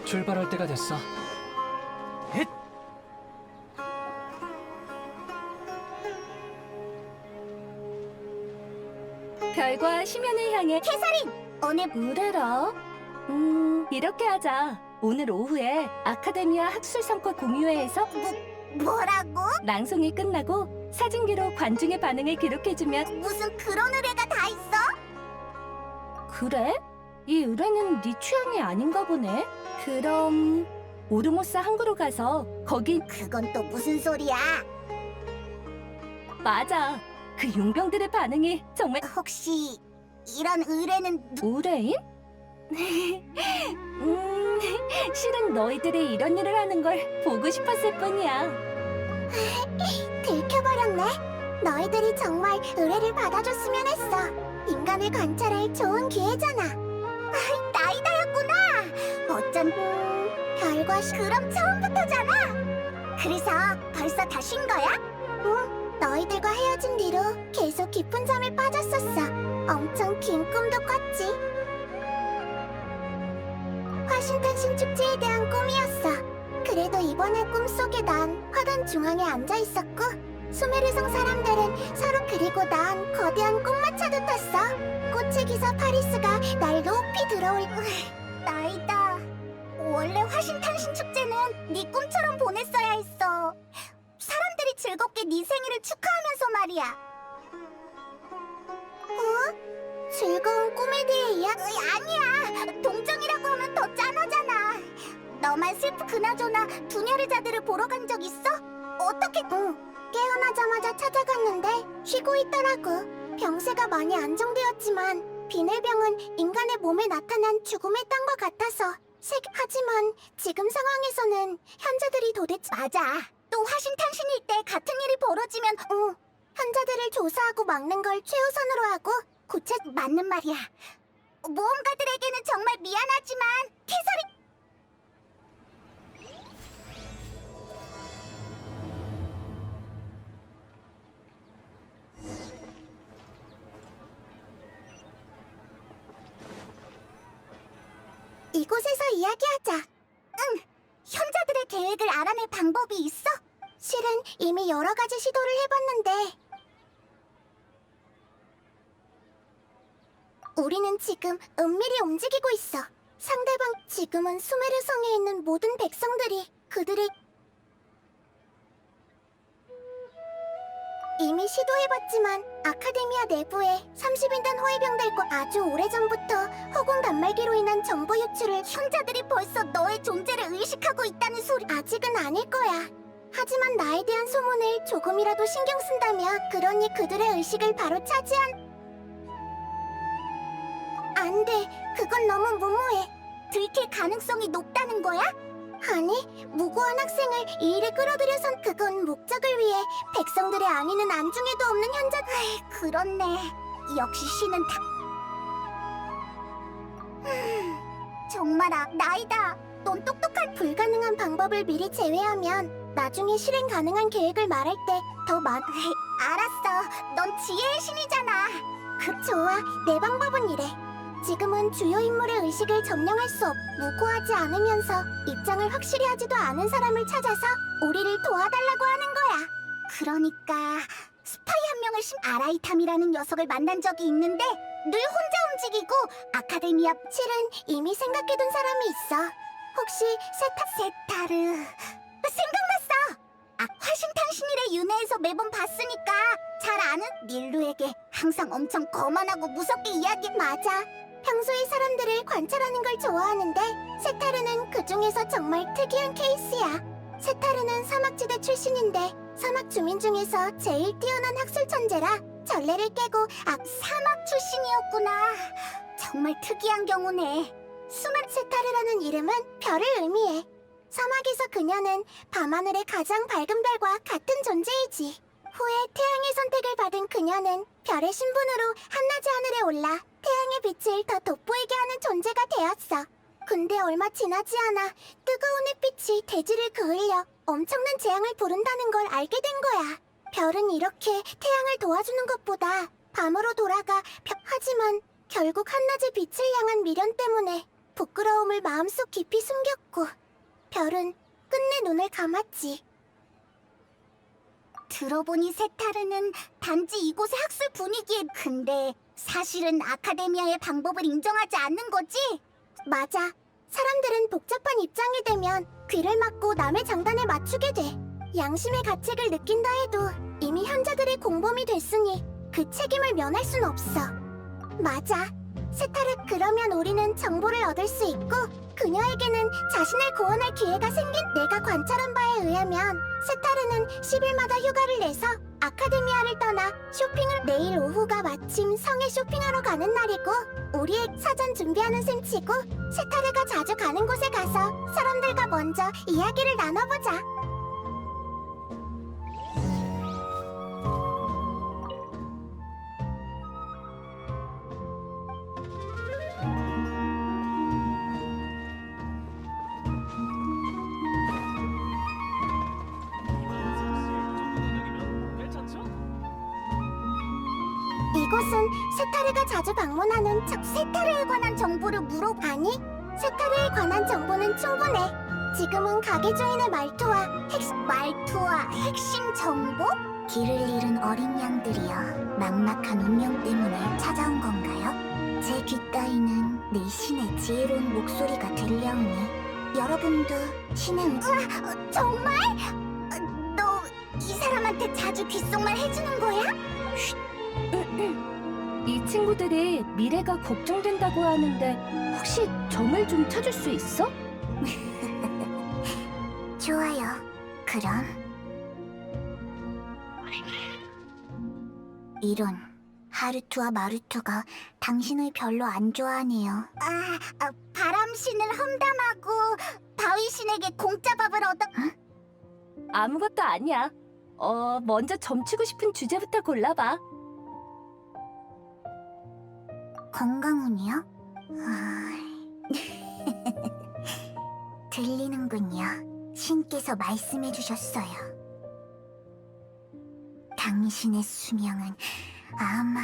출발할 때가 됐어. 헷! 별과 심연을 향해 캐서린! 오늘 우레라? 이렇게 하자. 오늘 오후에 아카데미아 학술성과 공유회에서 뭐라고? 낭송이 끝나고 사진기로 관중의 반응을 기록해주면. 무슨 그런 의뢰가 다 있어? 그래? 이 의뢰는 네 취향이 아닌가 보네. 그럼 오르모스 항구로 가서 거기. 그건 또 무슨 소리야? 맞아. 그 용병들의 반응이 정말. 혹시 이런 의뢰는 의뢰인? 실은 너희들이 이런 일을 하는 걸 보고 싶었을 뿐이야. 들켜버렸네? 너희들이 정말 의뢰를 받아줬으면 했어. 인간을 관찰할 좋은 기회잖아. 나이다였구나. 어쩐 별과 그럼 처음부터잖아. 그래서 벌써 다 쉰 거야? 응. 너희들과 헤어진 뒤로 계속 깊은 잠에 빠졌었어. 엄청 긴 꿈도 꿨지. 화신탄 신축제에 대한 꿈이었어. 그래도 이번에 꿈속에 난 화단 중앙에 앉아있었고, 수메르성 사람들은 서로 그리고 난 거대한 꽃마차도 탔어. 꽃의 기사 파리스가 날 높이 들어올. 나이다. 원래 화신탄 신축제는 네 꿈처럼 보냈어야 했어. 사람들이 즐겁게 네 생일을 축하하면서 말이야. 어? 즐거운 꿈에 대해 이야기. 아니야. 동정이라고 하면 더 짠하잖아. 너만 슬프. 그나저나 두냐르자들을 보러 간 적 있어? 어떻게? 응. 깨어나자마자 찾아갔는데 쉬고 있더라고. 병세가 많이 안정되었지만 비늘병은 인간의 몸에 나타난 죽음의 땅과 같아서. 하지만 지금 상황에서는 현자들이 도대체. 맞아. 또 화신탄신일 때 같은 일이 벌어지면 현자들을 조사하고 막는 걸 최우선으로 하고. 맞는 말이야. 모험가들에게는 정말 미안하지만 캐서린. 이곳에서 이야기하자. 응. 현자들의 계획을 알아낼 방법이 있어? 실은 이미 여러 가지 시도를 해봤는데 우리는 지금 은밀히 움직이고 있어. 상대방. 지금은 수메르성에 있는 모든 백성들이 그들의. 이미 시도해봤지만 아카데미아 내부에 30인단 호위병들과 아주 오래전부터 허공 단말기로 인한 정보 유출을. 현자들이 벌써 너의 존재를 의식하고 있다는 소리. 아직은 아닐 거야. 하지만 나에 대한 소문을 조금이라도 신경 쓴다면 그러니 그들의 의식을 바로 차지한. 안 돼. 그건 너무 무모해. 들킬 가능성이 높다는 거야? 아니, 무고한 학생을 이 일에 끌어들여선 그건 목적을 위해 백성들의 안위는 안중에도 없는 현자. 그렇네. 역시 신은 다. 정말 나이다. 넌 똑똑한. 불가능한 방법을 미리 제외하면 나중에 실행 가능한 계획을 말할 때 더 알았어. 넌 지혜의 신이잖아. 좋아. 내 방법은 이래. 지금은 주요 인물의 의식을 점령할 수 무고하지 않으면서 입장을 확실히 하지도 않은 사람을 찾아서 우리를 도와달라고 하는 거야. 그러니까 스파이 한 명을 아라이탐이라는 녀석을 만난 적이 있는데 늘 혼자 움직이고 아카데미아. 실은 이미 생각해둔 사람이 있어. 혹시 세타르. 생각났어. 화신탄신일의 윤회에서 매번 봤으니까 잘 아는 닐루에게 항상 엄청 거만하고 무섭게 이야기. 맞아. 평소에 사람들을 관찰하는 걸 좋아하는데 세타르는 그 중에서 정말 특이한 케이스야. 세타르는 사막지대 출신인데 사막 주민 중에서 제일 뛰어난 학술 천재라 전례를 깨고. 사막 출신이었구나. 정말 특이한 경우네. 세타르라는 이름은 별을 의미해. 사막에서 그녀는 밤하늘의 가장 밝은 별과 같은 존재이지. 후에 태양의 선택을 받은 그녀는 별의 신분으로 한낮의 하늘에 올라 태양의 빛을 더 돋보이게 하는 존재가 되었어. 근데 얼마 지나지 않아 뜨거운 햇빛이 대지를 그을려 엄청난 재앙을 부른다는 걸 알게 된 거야. 별은 이렇게 태양을 도와주는 것보다 밤으로 돌아가. 하지만 결국 한낮의 빛을 향한 미련 때문에 부끄러움을 마음속 깊이 숨겼고 별은 끝내 눈을 감았지. 들어보니 세타르는 단지 이곳의 학술 분위기에 근데 사실은 아카데미아의 방법을 인정하지 않는 거지? 맞아. 사람들은 복잡한 입장이 되면 귀를 막고 남의 장단에 맞추게 돼. 양심의 가책을 느낀다 해도 이미 현자들의 공범이 됐으니 그 책임을 면할 순 없어. 맞아. 세타르, 그러면 우리는 정보를 얻을 수 있고 그녀에게는 자신을 구원할 기회가 생긴. 내가 관찰한 바에 의하면 세타르는 10일마다 휴가를 내서 아카데미아를 떠나 쇼핑을. 내일 오후가 마침 성에 쇼핑하러 가는 날이고 우리의 사전 준비하는 셈치고 세타르가 자주 가는 곳에 가서 사람들과 먼저 이야기를 나눠보자. 이곳은 세타르가 자주 방문하는 세타르에 관한 정보를 아니, 세타르에 관한 정보는 충분해. 지금은 가게 주인의 말투와 핵심 정보? 길을 잃은 어린 양들이여 막막한 운명 때문에 찾아온 건가요? 제 귓가에는 내 신의 지혜로운 목소리가 들려오니 여러분도 신의 정말? 너 이 사람한테 자주 귓속말 해주는 거야? 이 친구들이 미래가 걱정된다고 하는데 혹시 점을 좀 찾을 수 있어? 좋아요. 그럼 이런 하루투와 마루투가 당신을 별로 안 좋아하네요. 바람신을 험담하고 바위신에게 공짜 밥을 얻어. 아무것도 아니야. 먼저 점치고 싶은 주제부터 골라봐. 건강운이요? 들리는군요. 신께서 말씀해 주셨어요. 당신의 수명은 아마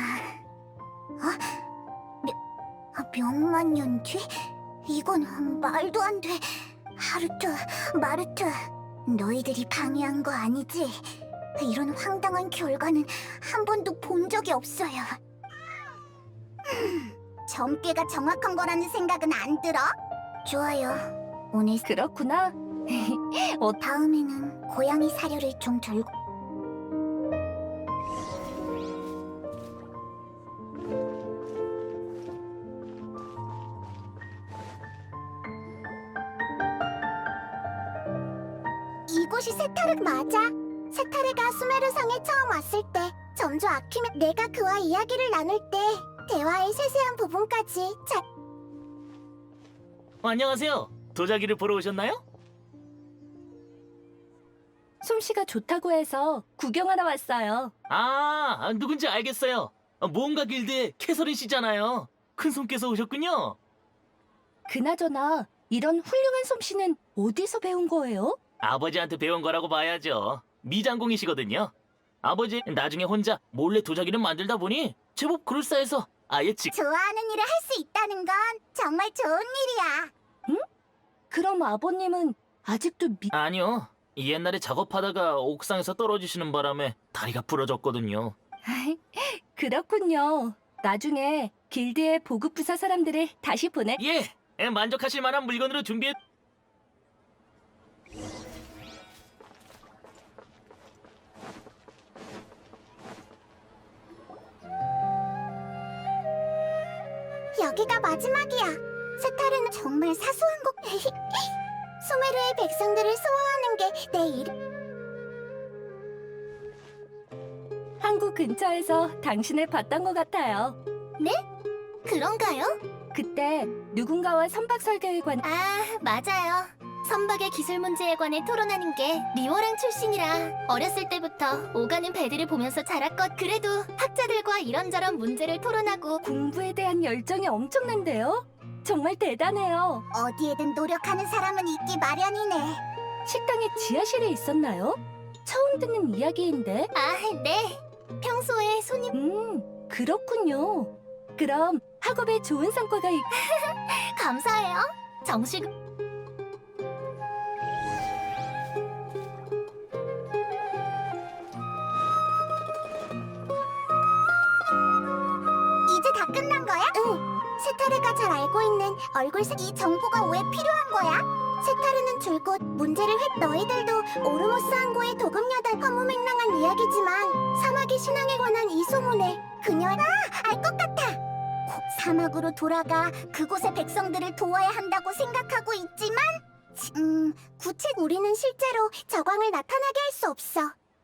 몇만 년 뒤? 이건 말도 안 돼. 하루투, 마루투, 너희들이 방해한 거 아니지? 이런 황당한 결과는 한 번도 본 적이 없어요. 점괘가 정확한 거라는 생각은 안 들어? 좋아요. 오늘 그렇구나. 다음에는 고양이 사료를 좀 들고. 이곳이 세타르 맞아. 세타르가 수메르성에 처음 왔을 때 점주 아키메, 내가 그와 이야기를 나눌 때 대화의 세세한 부분까지 잘. 안녕하세요. 도자기를 보러 오셨나요? 솜씨가 좋다고 해서 구경하러 왔어요. 누군지 알겠어요. 모험가 길드의 캐서린 씨잖아요. 큰 손께서 오셨군요. 그나저나 이런 훌륭한 솜씨는 어디서 배운 거예요? 아버지한테 배운 거라고 봐야죠. 미장공이시거든요. 아버지 나중에 혼자 몰래 도자기를 만들다 보니 제법 그럴싸해서 아예 좋아하는 일을 할 수 있다는 건 정말 좋은 일이야. 그럼 아버님은 아직도 아니요. 옛날에 작업하다가 옥상에서 떨어지시는 바람에 다리가 부러졌거든요. 그렇군요. 나중에 길드의 보급 부사 사람들을 다시 보내. 예, 만족하실 만한 물건으로 준비해. 여기가 마지막이야. 세타르는 정말 사소한 것. 수메르의 백성들을 수호하는 게 내 일. 항구 근처에서 당신을 봤던 것 같아요. 네? 그런가요? 그때 누군가와 선박 설계에 관해 맞아요. 선박의 기술 문제에 관해 토론하는 게 리워랑 출신이라 어렸을 때부터 오가는 배들을 보면서 자랐것. 그래도 학자들과 이런저런 문제를 토론하고 공부에 대한 열정이 엄청난데요? 정말 대단해요. 어디에든 노력하는 사람은 있기 마련이네. 식당에 지하실에 있었나요? 처음 듣는 이야기인데. 네. 평소에 손님. 그렇군요. 그럼 학업에 좋은 성과가 감사해요. 정식 이제 다 끝난 거야? 응. 세타르가 잘 알고 있는 얼굴색 이 정보가 왜 필요한 거야? 세타르는 줄곧 문제를 너희들도 오르모스 항구의 도금여단 허무맹랑한 이야기지만 사마귀 신앙에 관한 이 소문에 그녀의 알 것 같아. 곧 사막으로 돌아가 그곳의 백성들을 도와야 한다고 생각하고 있지만 구체 우리는 실제로 저광을 나타나게 할 수 없어.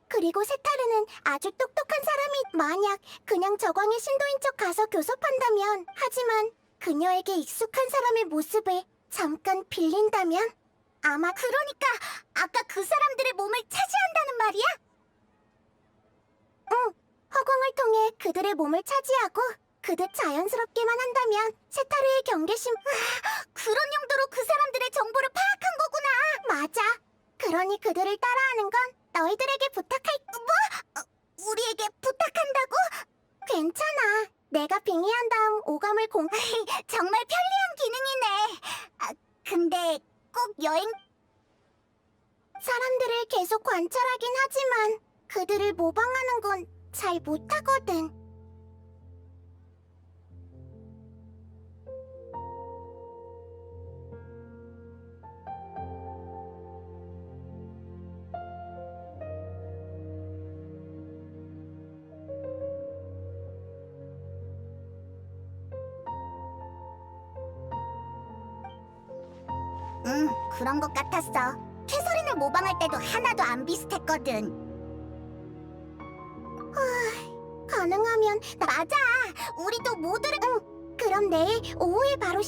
그리고 세타르는 아주 똑똑한 사람이 만약 그냥 저광의 신도인 척 가서 교섭한다면 하지만 그녀에게 익숙한 사람의 모습을 잠깐 빌린다면 아마 그러니까 아까 그 사람들의 몸을 차지한다는 말이야? 응, 허공을 통해 그들의 몸을 차지하고 그듯 자연스럽게만 한다면 세타르의 경계심 그런 용도로 그 사람들의 정보를 파악한 거구나. 맞아. 그러니 그들을 따라하는 건 너희들에게 부탁할... 뭐? 우리에게 부탁한다고? 괜찮아. 내가 빙의한 다음 오감을 정말 편리한 기능이네. 근데 꼭 여행... 사람들을 계속 관찰하긴 하지만 그들을 모방하는 건 잘 못하거든. 그런 것 같았어. 캐서린을 모방할 때도 하나도 안 비슷했거든. 가능하면 맞아. 우리도 모두를 그럼 내일 오후에 바로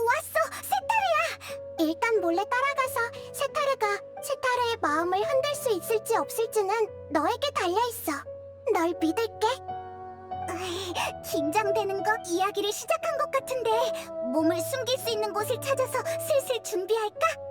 왔어! 세타르야! 일단 몰래 따라가서 세타르의 마음을 흔들 수 있을지 없을지는 너에게 달려있어. 널 믿을게. 긴장되는 거 이야기를 시작한 것 같은데 몸을 숨길 수 있는 곳을 찾아서 슬슬 준비할까?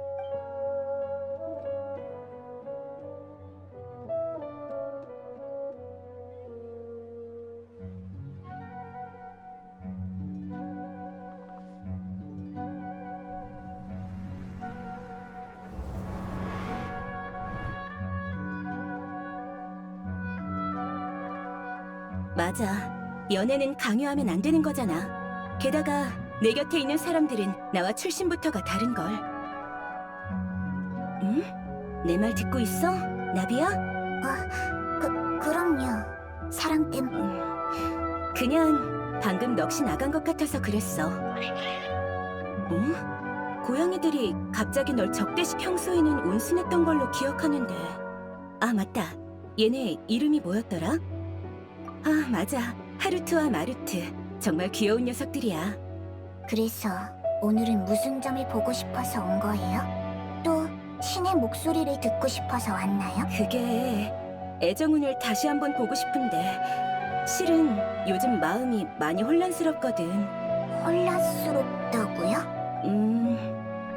맞아. 연애는 강요하면 안 되는 거잖아. 게다가 내 곁에 있는 사람들은 나와 출신부터가 다른걸. 응? 내 말 듣고 있어? 나비야? 그럼요. 사랑 때문에. 그냥 방금 넋이 나간 것 같아서 그랬어. 응? 고양이들이 갑자기 널 적대시 평소에는 온순했던 걸로 기억하는데. 아, 맞다. 얘네 이름이 뭐였더라? 아, 맞아. 하루트와 마루트. 정말 귀여운 녀석들이야. 그래서 오늘은 무슨 점을 보고 싶어서 온 거예요? 또 신의 목소리를 듣고 싶어서 왔나요? 그게 애정운을 다시 한번 보고 싶은데 실은 요즘 마음이 많이 혼란스럽거든. 혼란스럽다고요?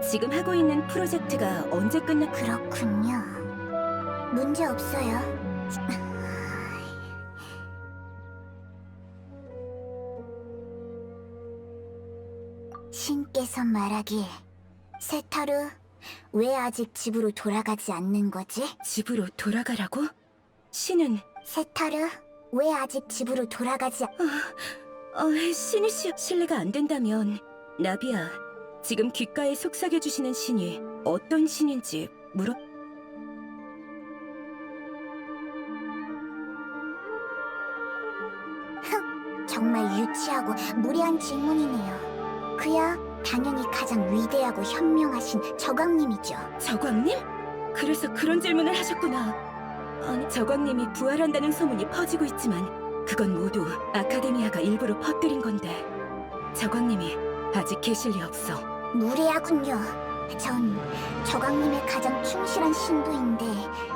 지금 하고 있는 프로젝트가 언제 끝나... 그렇군요. 문제 없어요. 신께서 말하길, 세타르, 왜 아직 집으로 돌아가지 않는 거지? 집으로 돌아가라고? 신은... 세타르, 왜 아직 집으로 돌아가지 신이시여. 신뢰가 안 된다면 나비야, 지금 귓가에 속삭여주시는 신이 어떤 신인지 물어... 정말 유치하고 무례한 질문이네요. 그야 당연히 가장 위대하고 현명하신 저광님이죠. 저광님? 그래서 그런 질문을 하셨구나. 아니, 저광님이 부활한다는 소문이 퍼지고 있지만 그건 모두 아카데미아가 일부러 퍼뜨린 건데 저광님이 아직 계실 리 없어. 무례하군요. 전 저광님의 가장 충실한 신도인데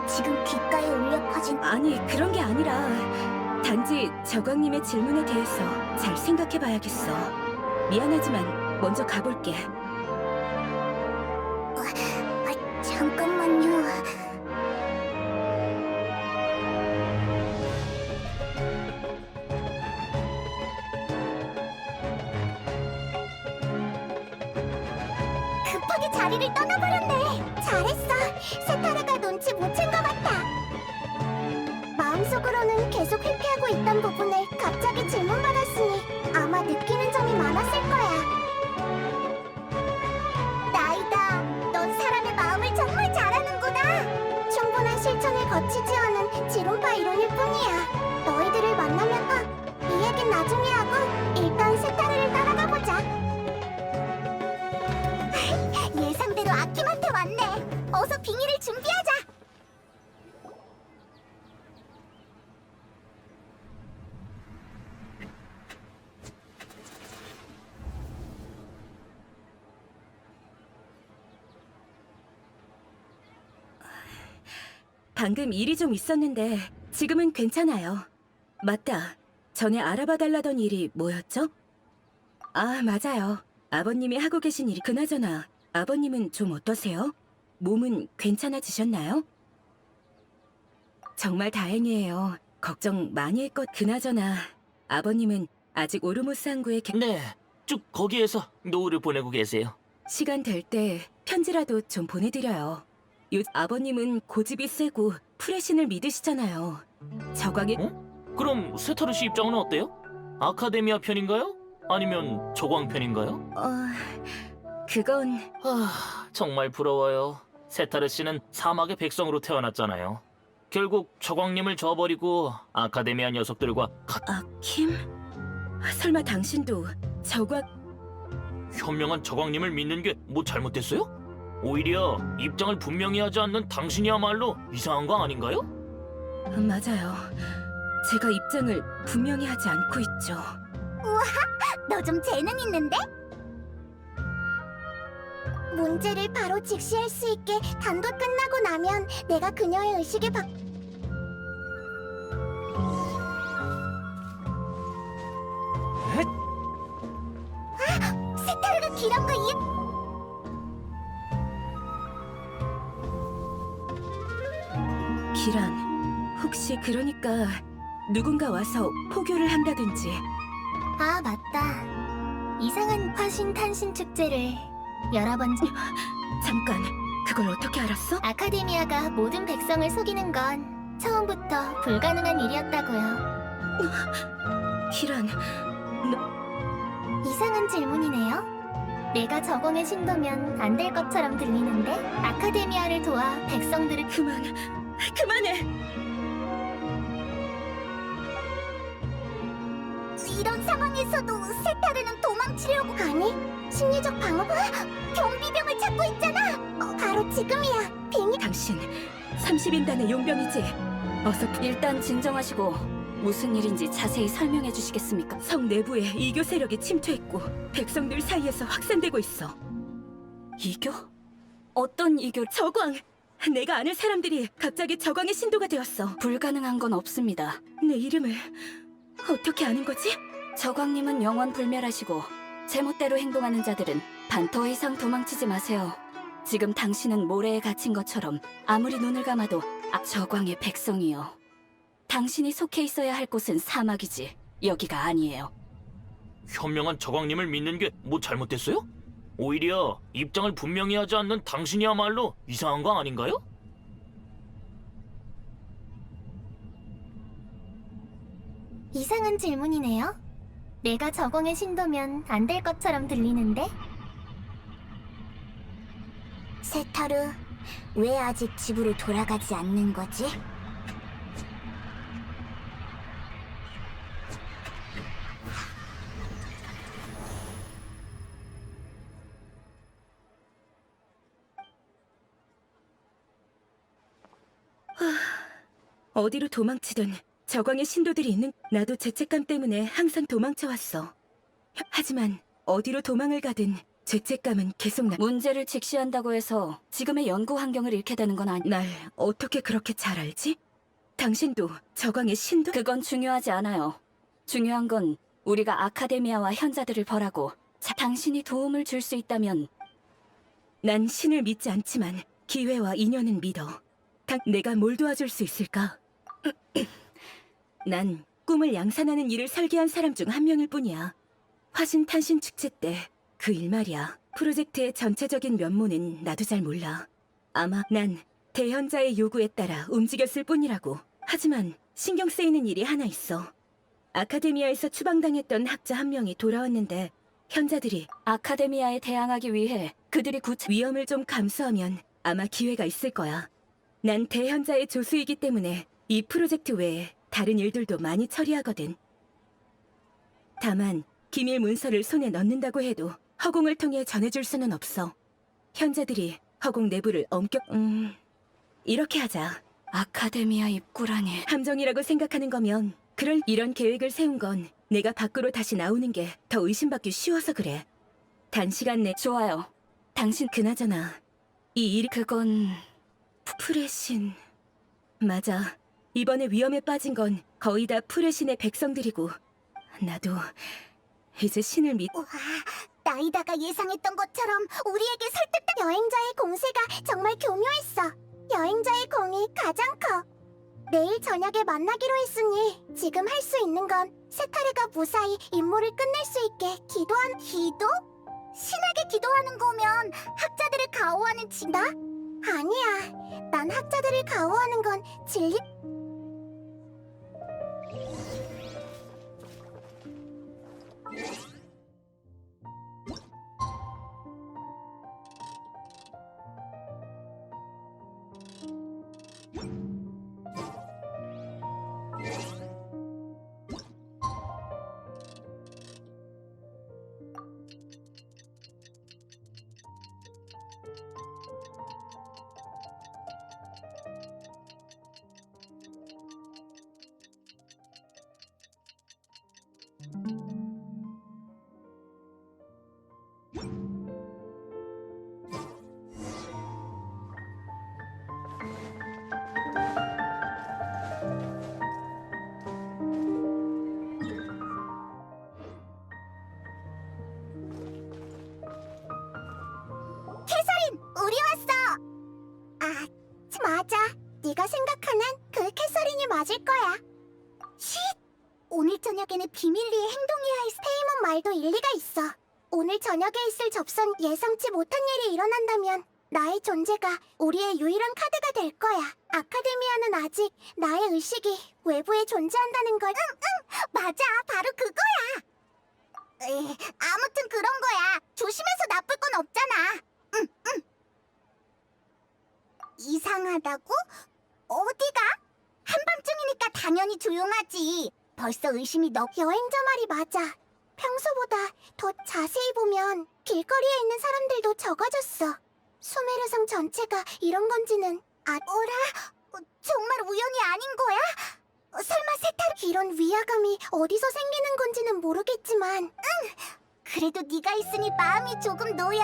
지금 귓가에 울려 퍼진 아니, 그런 게 아니라 단지 저광님의 질문에 대해서 잘 생각해봐야겠어. 미안하지만 먼저 가볼게. 잠깐만요. 급하게 자리를 떠나버렸네. 잘했어. 세타르가 눈치 못 챈 것 같아. 마음속으로는 계속 회피하고 있던 부분을 갑자기 질문받았으니 아마 느끼는 점이 많았을 거야. 나이다, 넌 사람의 마음을 정말 잘하는구나. 충분한 실천을 거치지 않은 지론파 이론일 뿐이야. 너희들을 만나면 이 얘긴 나중에 하고 일단 세타르를 따라가 보자. 예상대로 아킴한테 왔네. 어서 빙의를 준비하자. 방금 일이 좀 있었는데 지금은 괜찮아요. 맞다. 전에 알아봐 달라던 일이 뭐였죠? 아, 맞아요. 아버님이 하고 계신 일이 그나저나 아버님은 좀 어떠세요? 몸은 괜찮아지셨나요? 정말 다행이에요. 걱정 많이 했것. 그나저나 아버님은 아직 오르모스 항구에 네, 쭉 거기에서 노후를 보내고 계세요. 시간 될 때 편지라도 좀 보내드려요. 아버님은 고집이 세고 프레신을 믿으시잖아요. 저광이 그럼 세타르 씨 입장은 어때요? 아카데미아 편인가요? 아니면 저광 편인가요? 그건 정말 부러워요. 세타르 씨는 사막의 백성으로 태어났잖아요. 결국 저광님을 저버리고 아카데미아 녀석들과 아킴? 설마 당신도 저광... 현명한 저광님을 믿는 게 뭐 잘못됐어요? 오히려 입장을 분명히 하지 않는 당신이야말로 이상한 거 아닌가요? 맞아요. 제가 입장을 분명히 하지 않고 있죠. 너 좀 재능 있는데? 문제를 바로 직시할 수 있게 단도 끝나고 나면 내가 그녀의 의식에 세타르가 길한 거 기란, 혹시 그러니까 누군가 와서 포교를 한다든지. 아, 맞다. 이상한 화신 탄신 축제를 여러 번 잠깐, 그걸 어떻게 알았어? 아카데미아가 모든 백성을 속이는 건 처음부터 불가능한 일이었다고요. 기란, 이상한 질문이네요. 내가 저공의 신도면 안 될 것처럼 들리는데 아카데미아를 도와 백성들을 그만해! 이런 상황에서도 세타르는 도망치려고 아니? 심리적 방어? 경비병을 찾고 있잖아! 바로 지금이야! 빙의 당신 30인단의 용병이지? 어서 일단 진정하시고 무슨 일인지 자세히 설명해 주시겠습니까? 성 내부에 이교 세력이 침투했고 백성들 사이에서 확산되고 있어. 이교? 어떤 이교? 저광! 내가 아는 사람들이 갑자기 저광의 신도가 되었어. 불가능한 건 없습니다. 내 이름을 어떻게 아는 거지? 저광님은 영원 불멸하시고 제멋대로 행동하는 자들은 더 이상 도망치지 마세요. 지금 당신은 모래에 갇힌 것처럼 아무리 눈을 감아도 저광의 백성이요. 당신이 속해 있어야 할 곳은 사막이지 여기가 아니에요. 현명한 저광님을 믿는 게 뭐 잘못됐어요? 오히려 입장을 분명히 하지 않는 당신이야말로 이상한 거 아닌가요? 이상한 질문이네요. 내가 저공의 신도면 안 될 것처럼 들리는데? 세타르, 왜 아직 집으로 돌아가지 않는 거지? 어디로 도망치든 저광의 신도들이 있는 나도 죄책감 때문에 항상 도망쳐왔어. 하지만 어디로 도망을 가든 죄책감은 계속 문제를 직시한다고 해서 지금의 연구 환경을 잃게 되는 건 아니. 날 어떻게 그렇게 잘 알지? 당신도 저광의 신도? 그건 중요하지 않아요. 중요한 건 우리가 아카데미아와 현자들을 벌하고 당신이 도움을 줄 수 있다면. 난 신을 믿지 않지만 기회와 인연은 믿어. 내가 뭘 도와줄 수 있을까? 난 꿈을 양산하는 일을 설계한 사람 중 한 명일 뿐이야. 화신 탄신 축제 때 그 일 말이야. 프로젝트의 전체적인 면모는 나도 잘 몰라. 아마 난 대현자의 요구에 따라 움직였을 뿐이라고. 하지만 신경 쓰이는 일이 하나 있어. 아카데미아에서 추방당했던 학자 한 명이 돌아왔는데 현자들이 아카데미아에 대항하기 위해 그들이 위험을 좀 감수하면 아마 기회가 있을 거야. 난 대현자의 조수이기 때문에 이 프로젝트 외에 다른 일들도 많이 처리하거든. 다만 기밀 문서를 손에 넣는다고 해도 허공을 통해 전해줄 수는 없어. 현자들이 허공 내부를 이렇게 하자. 아카데미아 입구라니. 함정이라고 생각하는 거면 이런 계획을 세운 건 내가 밖으로 다시 나오는 게 더 의심받기 쉬워서 그래. 단시간 내 좋아요. 당신 그나저나 이 일이 그건 풀의 신 맞아. 이번에 위험에 빠진 건 거의 다 풀의 신의 백성들이고 나도 이제 신을 우와, 나이다가 예상했던 것처럼 우리에게 설득된 여행자의 공세가 정말 교묘했어. 여행자의 공이 가장 커. 내일 저녁에 만나기로 했으니 지금 할 수 있는 건 세타르가 무사히 임무를 끝낼 수 있게 기도? 신에게 기도하는 거면 학자들을 가호하는 나? 아니야. 난 학자들을 가호하는 건 진리. 우리 왔어. 아, 맞아. 네가 생각하는 그 캐서린이 맞을 거야. 쉿! 오늘 저녁에는 비밀리에 행동해야 할 스테이먼 말도 일리가 있어. 오늘 저녁에 있을 접선 예상치 못한 일이 일어난다면 나의 존재가 우리의 유일한 카드가 될 거야. 아카데미아는 아직 나의 의식이 외부에 존재한다는 걸. 맞아. 바로 그거야. 아무튼 그런 거야. 조심해서 나쁠 건 없잖아. 이상하다고? 어디가? 한밤중이니까 당연히 조용하지. 벌써 의심이 여행자 말이 맞아. 평소보다 더 자세히 보면 길거리에 있는 사람들도 적어졌어. 수메르성 전체가 이런 건지는 어라? 정말 우연이 아닌 거야? 설마 세타르 이런 위화감이 어디서 생기는 건지는 모르겠지만 그래도 네가 있으니 마음이 조금 놓여.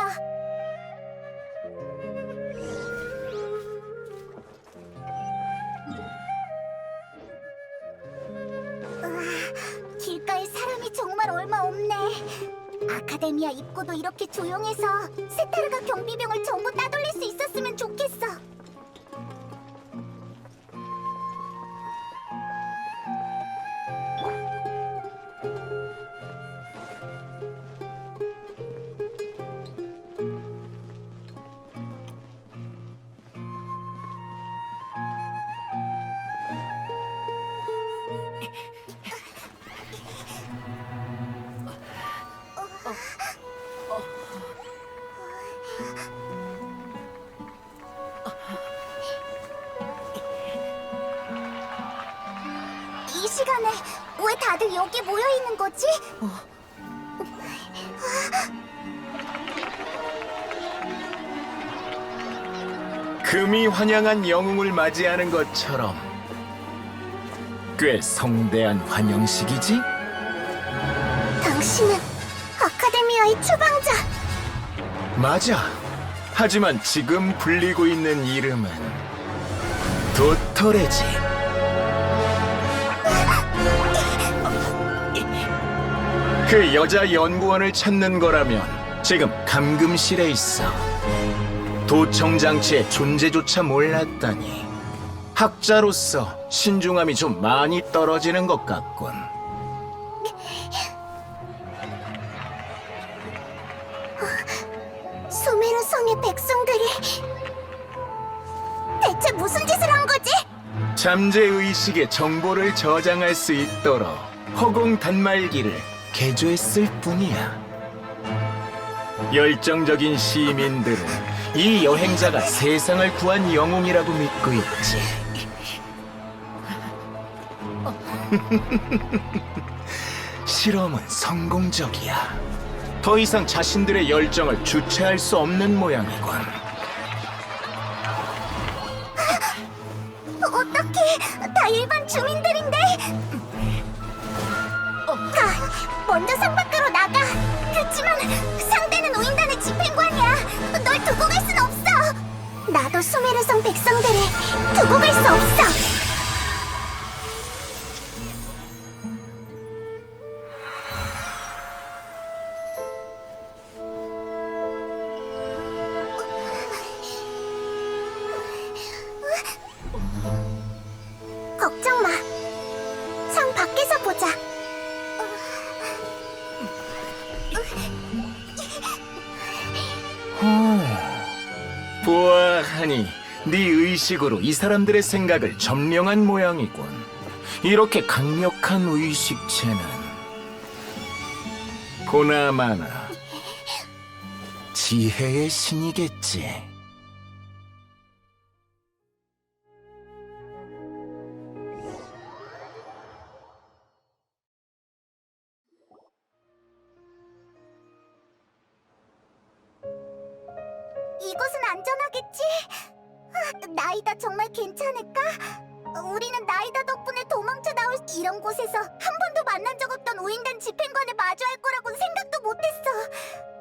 길가에 사람이 정말 얼마 없네. 아카데미아 입구도 이렇게 조용해서 세타르가 경비병을 전부 따돌릴 수 있었으면 좋겠어. 이 시간에 왜 다들 여기 모여 있는 거지? 금이 환영한 영웅을 맞이하는 것처럼 꽤 성대한 환영식이지? 당신은 아카데미아의 추방자. 맞아. 하지만 지금 불리고 있는 이름은 도토레지. 그 여자 연구원을 찾는 거라면 지금 감금실에 있어. 도청 장치의 존재조차 몰랐다니. 학자로서 신중함이 좀 많이 떨어지는 것 같군. 수메르 성의 백성들이 대체 무슨 짓을 한 거지? 잠재 의식의 정보를 저장할 수 있도록 허공 단말기를 개조했을 뿐이야. 열정적인 시민들은 이 여행자가 세상을 구한 영웅이라고 믿고 있지. 실험은 성공적이야. 더 이상 자신들의 열정을 주체할 수 없는 모양이군. 어떡해, 다 일반 주민들인데. 가, 먼저 성 밖으로 나가. 그치만 상대는 우인단의 집행관이야. 널 두고 갈 순 없어. 나도 수메르성 백성들을 두고 갈 수 없어. 걱정 마. 성 밖에서 보자. 보아하니 네 의식으로 이 사람들의 생각을 점령한 모양이군. 이렇게 강력한 의식체는 보나마나 지혜의 신이겠지. 이곳은 안전하겠지? 나이다 정말 괜찮을까? 우리는 나이다 덕분에 도망쳐 나올 이런 곳에서 한 번도 만난 적 없던 우인단 집행관을 마주할 거라고는 생각도 못했어.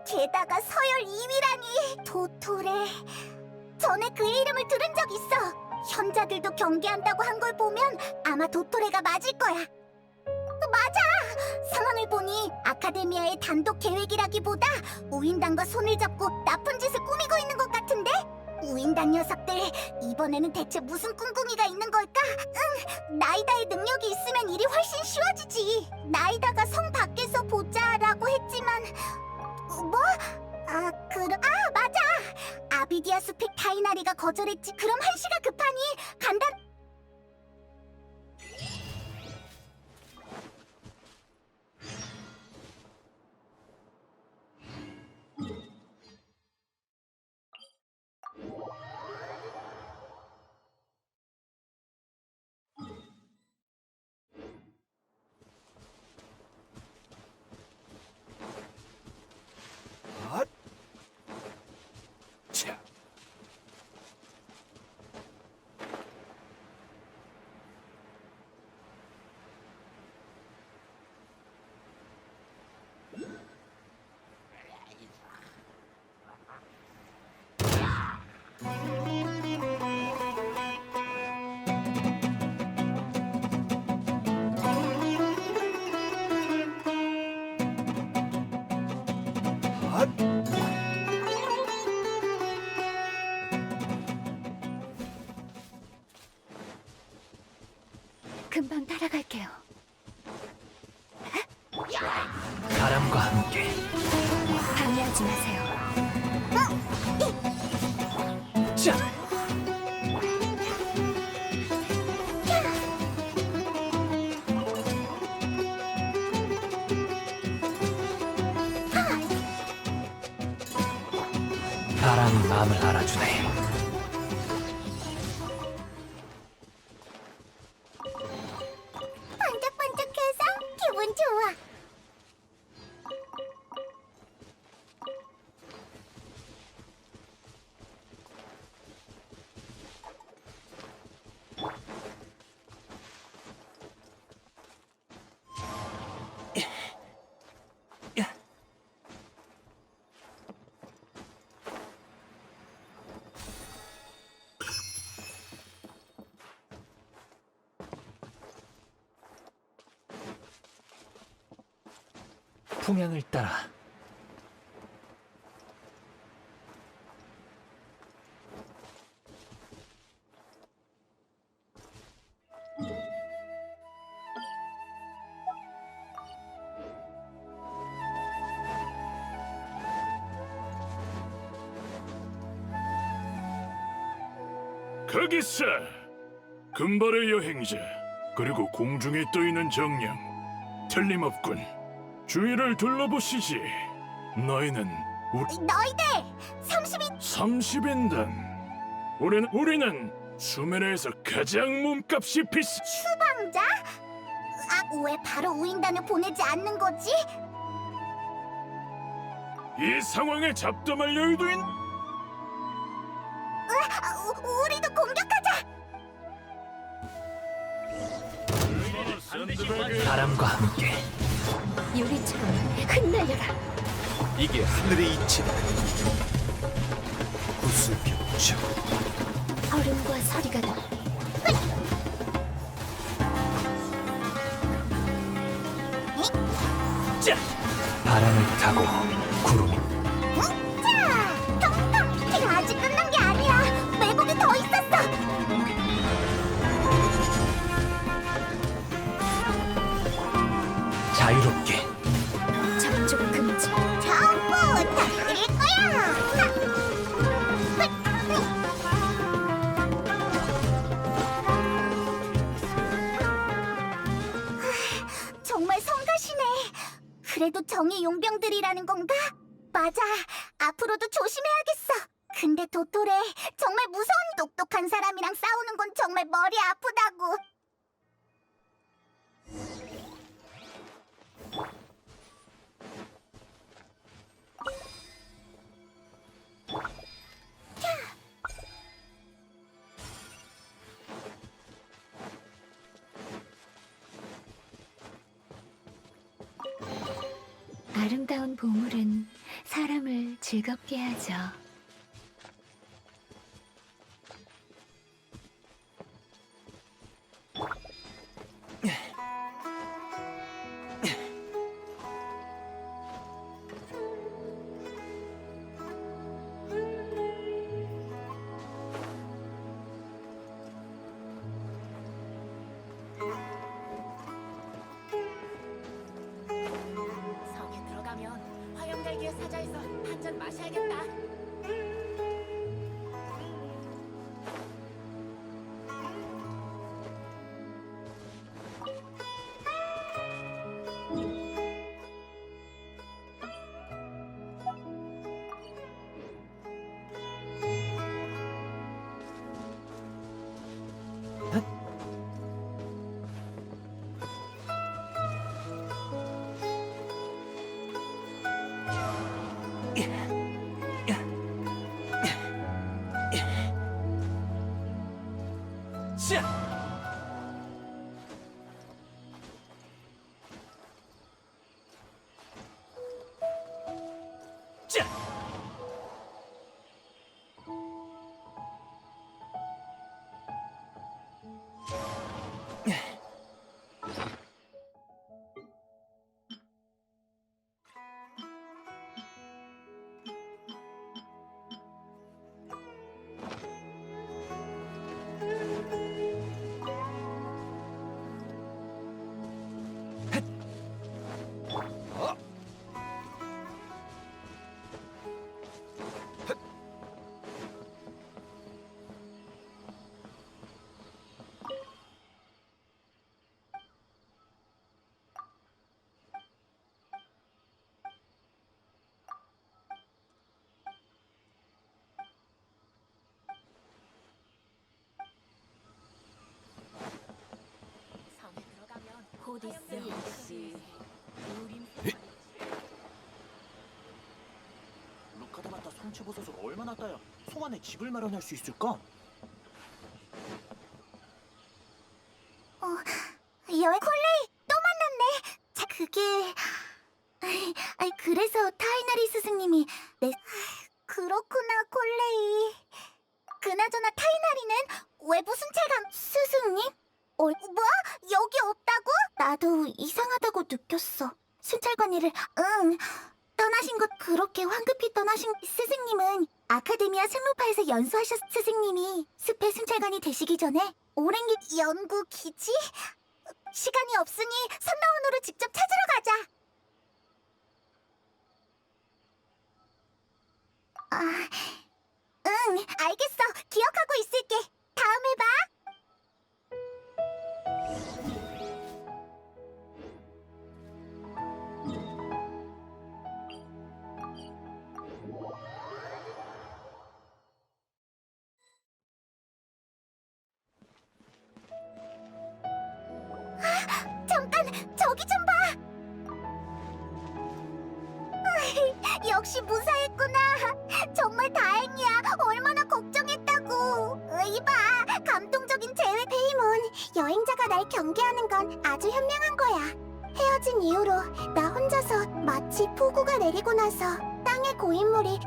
게다가 서열 2위라니. 도토레. 전에 그의 이름을 들은 적 있어. 현자들도 경계한다고 한 걸 보면 아마 도토레가 맞을 거야. 맞아! 상황을 보니 아카데미아의 단독 계획이라기보다 우인단과 손을 잡고 나쁜 짓을 꾸미고 있는 것 같은데? 우인단 녀석들, 이번에는 대체 무슨 꿍꿍이가 있는 걸까? 나이다의 능력이 있으면 일이 훨씬 쉬워지지. 나이다가 성 밖에서 보자라고 했지만 뭐? 맞아! 아비디아 숲의 타이나리가 거절했지. 그럼 한시가 급하니 간단... 금방 따라갈게요. 바람과 함께 방해하지 마세요. 자! 바람이 마음을 알아주네. 반짝반짝해서 기분 좋아. 풍향을 따라 거기서 금발의 여행자 그리고 공중에 떠있는 정령 틀림없군. 주위를 둘러보시지. 너희는 너희들 30인단. 우리는 수메르에서 가장 몸값이 비싼 수방자? 왜 바로 우인단을 보내지 않는 거지? 이 상황에 잡담할 여유도 있... 우리도 공격하자. 바람과 함께 유리처럼 흩날려라. 이게 하늘의 이치다. 구슬병주 얼음과 서리가 다 자! 바람을 타고 구름이 자, 텅텅. 아직 끝난 게 아니야. 매복이 더 있었어. 자유롭게 저쪽 금지. 전부 다 드릴 거야. 정말 성가시네. 그래도 정의 용병들이라는 건가? 맞아. 앞으로도 조심해야겠어. 근데 도토레, 정말 무서운 똑똑한 사람이랑 싸우는 건 정말 머리 아프다고. 아름다운 보물은 사람을 즐겁게 하죠. 성에 들어가면 화염달기의 사자에서 한 잔 마셔야겠다. 자! 자! 성에 들어가면 호디스 역시 루카다마타 성체버섯을 얼마나 따야 송 안에 집을 마련할 수 있을까? 여행 콜레이 또 만났네. 자, 그게 그래서 타이나리 스승님이 그렇구나 콜레이. 그나저나 타이나리는 왜 무슨 체감 스승님? 뭐? 여기 없다고? 나도 이상하다고 느꼈어. 순찰관이를 떠나신 것 그렇게 황급히 떠나신 스승님은 아카데미아 승로파에서 연수하셨 스승님이 숲의 순찰관이 되시기 전에 오랜 연구 기지? 시간이 없으니 선라운으로 직접 찾으러 가자. 알겠어. 기억하고 있을게. 다음에 봐. 잠깐, 저기 좀 봐. 역시 무사했구나. 정말 다행이야. 얼마나 걱정했다고. 이봐, 감동적인 재회. 페이몬, 여행자가 날 경계하는 건 아주 현명한 거야. 헤어진 이후로 나 혼자서 마치 폭우가 내리고 나서 땅에 고인물이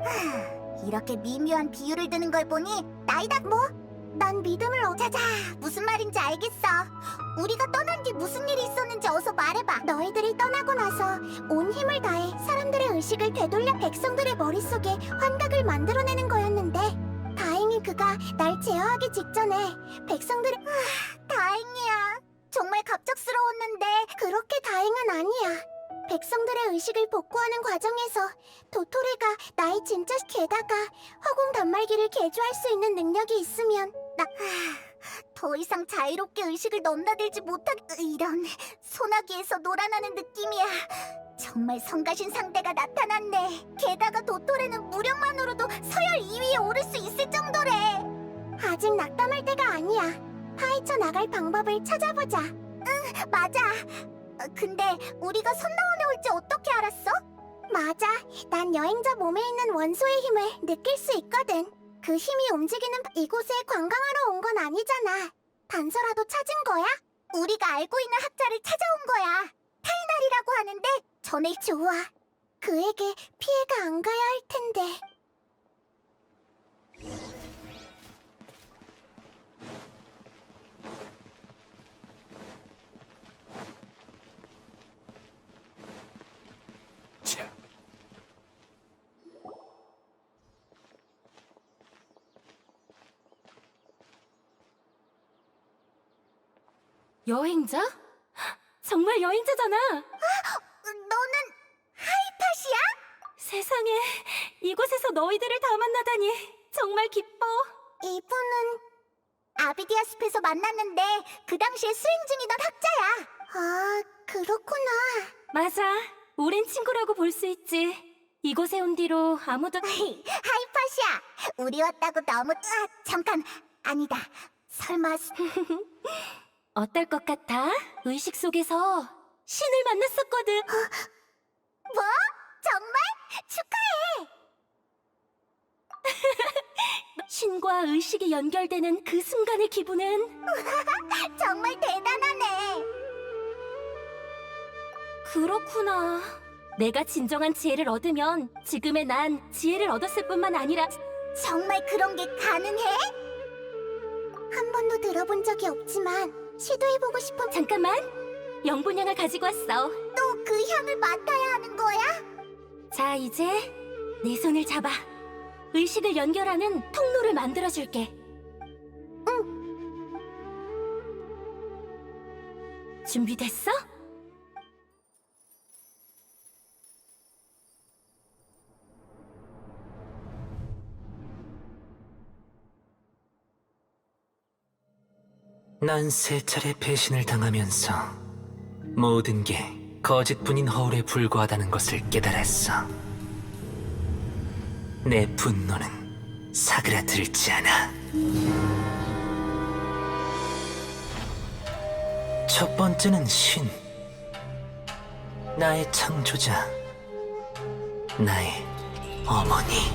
이렇게 미묘한 비유를 드는 걸 보니 나이다. 뭐? 난 믿음을 자자, 무슨 말인지 알겠어. 우리가 떠난 뒤 무슨 일이 있었는지 어서 말해봐. 너희들이 떠나고 나서 온 힘을 다해 사람들의 의식을 되돌려 백성들의 머릿속에 환각을 만들어내는 거였는데 다행히 그가 날 제어하기 직전에 백성들이 다행이야. 정말 갑작스러웠는데 그렇게 다행은 아니야. 백성들의 의식을 복구하는 과정에서 도토레가 나의 진짜 게다가 허공 단말기를 개조할 수 있는 능력이 있으면 나 더 이상 자유롭게 의식을 넘나들지 못하게 이런 소나기에서 놀아나는 느낌이야. 정말 성가신 상대가 나타났네. 게다가 도토레는 무력만으로도 서열 2위에 오를 수 있을 정도래. 아직 낙담할 때가 아니야. 파헤쳐 나갈 방법을 찾아보자. 응, 맞아. 근데 우리가 선라운에 올지 어떻게 알았어? 맞아. 난 여행자 몸에 있는 원소의 힘을 느낄 수 있거든. 그 힘이 움직이는 이곳에 관광하러 온 건 아니잖아. 단서라도 찾은 거야? 우리가 알고 있는 학자를 찾아온 거야. 타이날이라고 하는데 전에 좋아. 그에게 피해가 안 가야 할 텐데. 자, 여행자? 정말 여행자잖아. 너는 하이팟이야? 세상에, 이곳에서 너희들을 다 만나다니 정말 기뻐. 이분은 아비디아 숲에서 만났는데 그 당시에 수행 중이던 학자야. 아, 그렇구나. 맞아, 오랜 친구라고 볼 수 있지. 이곳에 온 뒤로 아무도... 하이팟이야. 우리 왔다고 너무... 잠깐. 아니다. 설마... 어떨 것 같아? 의식 속에서 신을 만났었거든. 뭐? 정말? 축하해. 신과 의식이 연결되는 그 순간의 기분은 정말 대단하네. 그렇구나. 내가 진정한 지혜를 얻으면 지금의 난 지혜를 얻었을 뿐만 아니라 정말 그런 게 가능해? 한 번도 들어본 적이 없지만 시도해보고 싶어. 잠깐만, 영분향을 가지고 왔어. 또 그 향을 맡아야 하는 거야? 자, 이제 내 손을 잡아. 의식을 연결하는 통로를 만들어줄게. 준비됐어? 난 세 차례 배신을 당하면서 모든 게 거짓뿐인 허울에 불과하다는 것을 깨달았어. 내 분노는 사그라들지 않아. 첫 번째는 신, 나의 창조자, 나의 어머니.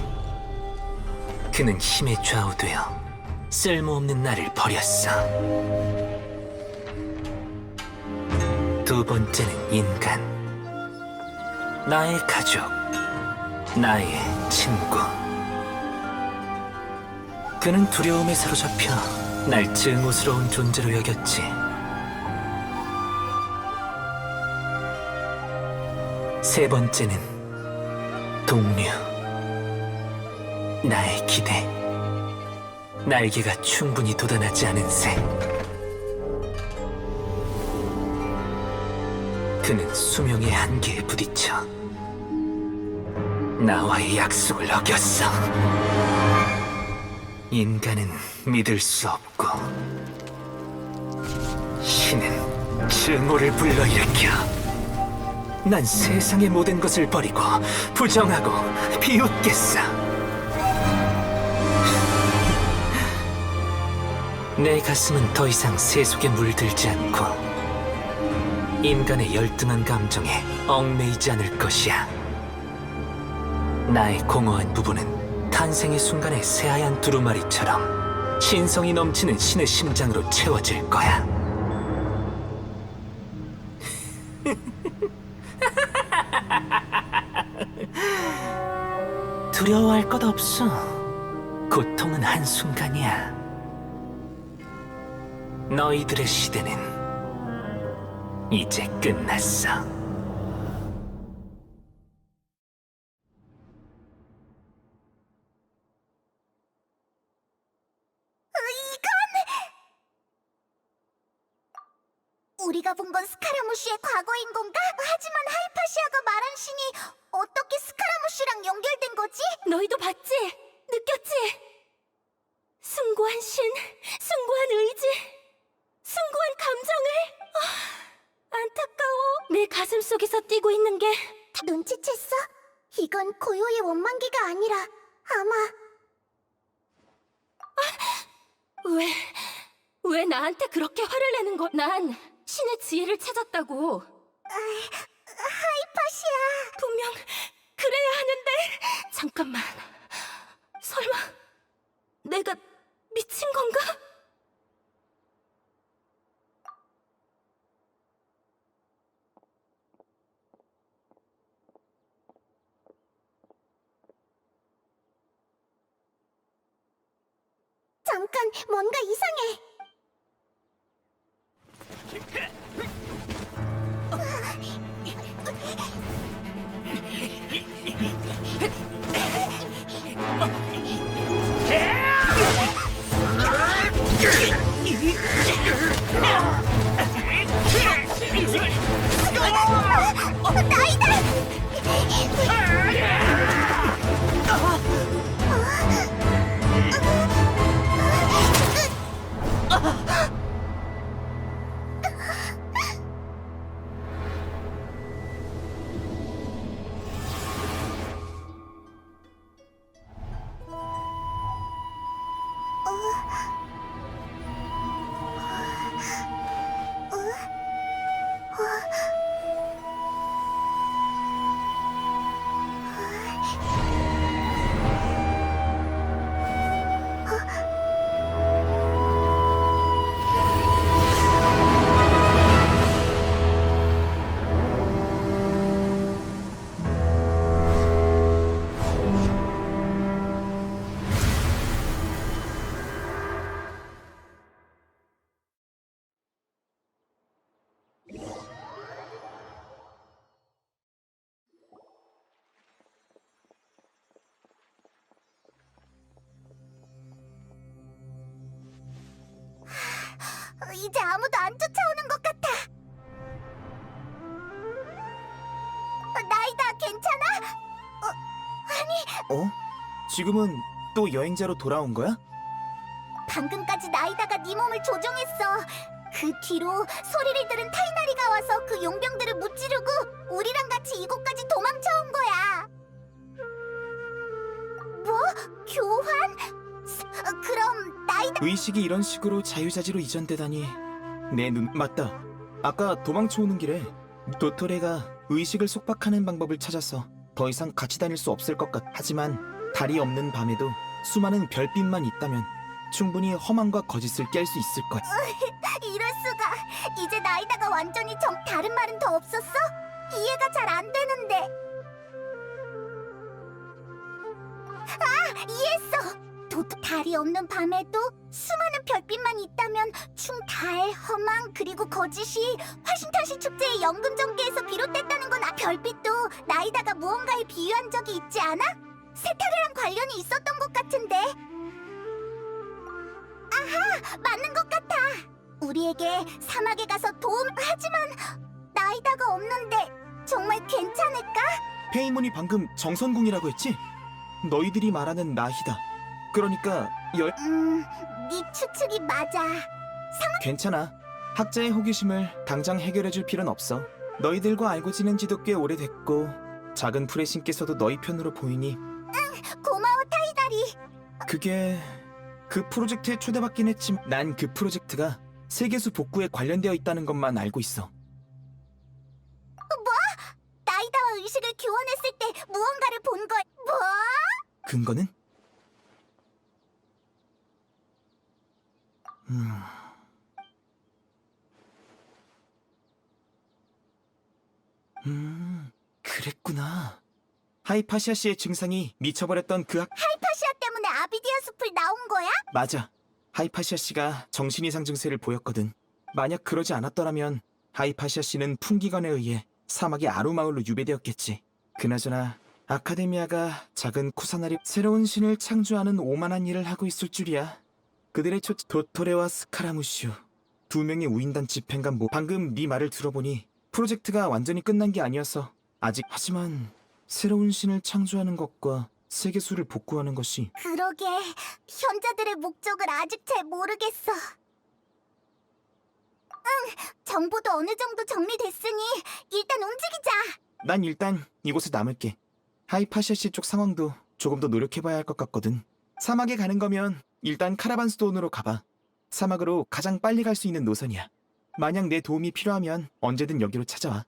그는 힘에 좌우되어 쓸모없는 나를 버렸어. 두 번째는 인간, 나의 가족, 나의 친구. 그는 두려움에 사로잡혀 날 증오스러운 존재로 여겼지. 세 번째는 동료. 나의 기대. 날개가 충분히 돋아나지 않은 새. 그는 수명의 한계에 부딪혀 나와의 약속을 어겼어. 인간은 믿을 수 없고 신은 증오를 불러일으켜. 난 세상의 모든 것을 버리고 부정하고 비웃겠어. 내 가슴은 더 이상 세속에 물들지 않고 인간의 열등한 감정에 얽매이지 않을 것이야. 나의 공허한 부분은 탄생의 순간의 새하얀 두루마리처럼 신성이 넘치는 신의 심장으로 채워질 거야. 두려워할 것 없어. 고통은 한순간이야. 너희들의 시대는 이제 끝났어. 우리가 본 건 스카라무시의 과거인 건가? 하지만 하이파시아가 말한 신이 어떻게 스카라무시랑 연결된 거지? 너희도 봤지? 느꼈지? 숭고한 신, 숭고한 의지, 숭고한 감정을. 안타까워. 내 가슴 속에서 뛰고 있는 게. 눈치챘어? 이건 고요의 원망기가 아니라 아마 왜 나한테 그렇게 화를 내는 거? 난 신의 지혜를 찾았다고. 하이파시아. 분명 그래야 하는데. 잠깐만. 설마 내가 미친 건가? 잠깐, 뭔가 이상해. 이제 아무도 안 쫓아오는 것 같아. 나이다, 괜찮아? 지금은 또 여행자로 돌아온 거야? 방금까지 나이다가 네 몸을 조종했어. 그 뒤로 소리를 들은 타이나리가 와서 그 용병들을 무찌르고 우리랑 같이 이곳까지 도망쳐온 거야. 뭐? 교환? 그럼 나이다... 의식이 이런 식으로 자유자재로 이전되다니. 내 눈... 맞다. 아까 도망쳐오는 길에 도토레가 의식을 속박하는 방법을 찾아서 더 이상 같이 다닐 수 없을 것 같... 하지만 달이 없는 밤에도 수많은 별빛만 있다면 충분히 험함과 거짓을 깰 수 있을 거야. 이럴 수가. 이제 나이다가 완전히 다른 말은 더 없었어? 이해가 잘 안 되는데. 이해했어. 달이 없는 밤에도 수많은 별빛만 있다면 달, 험한, 그리고 거짓이 화신탄신 축제의 연금 전개에서 비롯됐다는 건 별빛도 나이다가 무언가에 비유한 적이 있지 않아? 세타르랑 관련이 있었던 것 같은데. 아하, 맞는 것 같아. 우리에게 사막에 가서 하지만 나이다가 없는데 정말 괜찮을까? 페이몬이 방금 정선궁이라고 했지? 너희들이 말하는 나희다. 그러니까 네 추측이 맞아. 괜찮아. 학자의 호기심을 당장 해결해줄 필요는 없어. 너희들과 알고 지낸 지도 꽤 오래됐고 작은 풀의 신께서도 너희 편으로 보이니 고마워, 타이다리. 그게 그 프로젝트에 초대받긴 했지만 난 그 프로젝트가 세계수 복구에 관련되어 있다는 것만 알고 있어. 나이다와 의식을 교환했을 때 무언가를 본 걸. 뭐? 근거는? 그랬구나. 하이파시아 씨의 증상이 미쳐버렸던 하이파시아 때문에 아비디아 숲을 나온 거야? 맞아. 하이파시아 씨가 정신 이상 증세를 보였거든. 만약 그러지 않았더라면 하이파시아 씨는 풍기관에 의해 사막의 아루마을로 유배되었겠지. 그나저나 아카데미아가 작은 쿠사나리 새로운 신을 창조하는 오만한 일을 하고 있을 줄이야. 그들의 도토레와 스카라무슈 두 명의 우인단 집행관 방금 네 말을 들어보니 프로젝트가 완전히 끝난 게 아니어서 아직. 하지만 새로운 신을 창조하는 것과 세계수를 복구하는 것이 그러게, 현자들의 목적을 아직 잘 모르겠어. 정보도 어느 정도 정리됐으니 일단 움직이자. 난 일단 이곳에 남을게. 하이파시아 씨 쪽 상황도 조금 더 노력해봐야 할 것 같거든. 사막에 가는 거면 일단 카라반 스톤으로 가봐. 사막으로 가장 빨리 갈 수 있는 노선이야. 만약 내 도움이 필요하면 언제든 여기로 찾아와.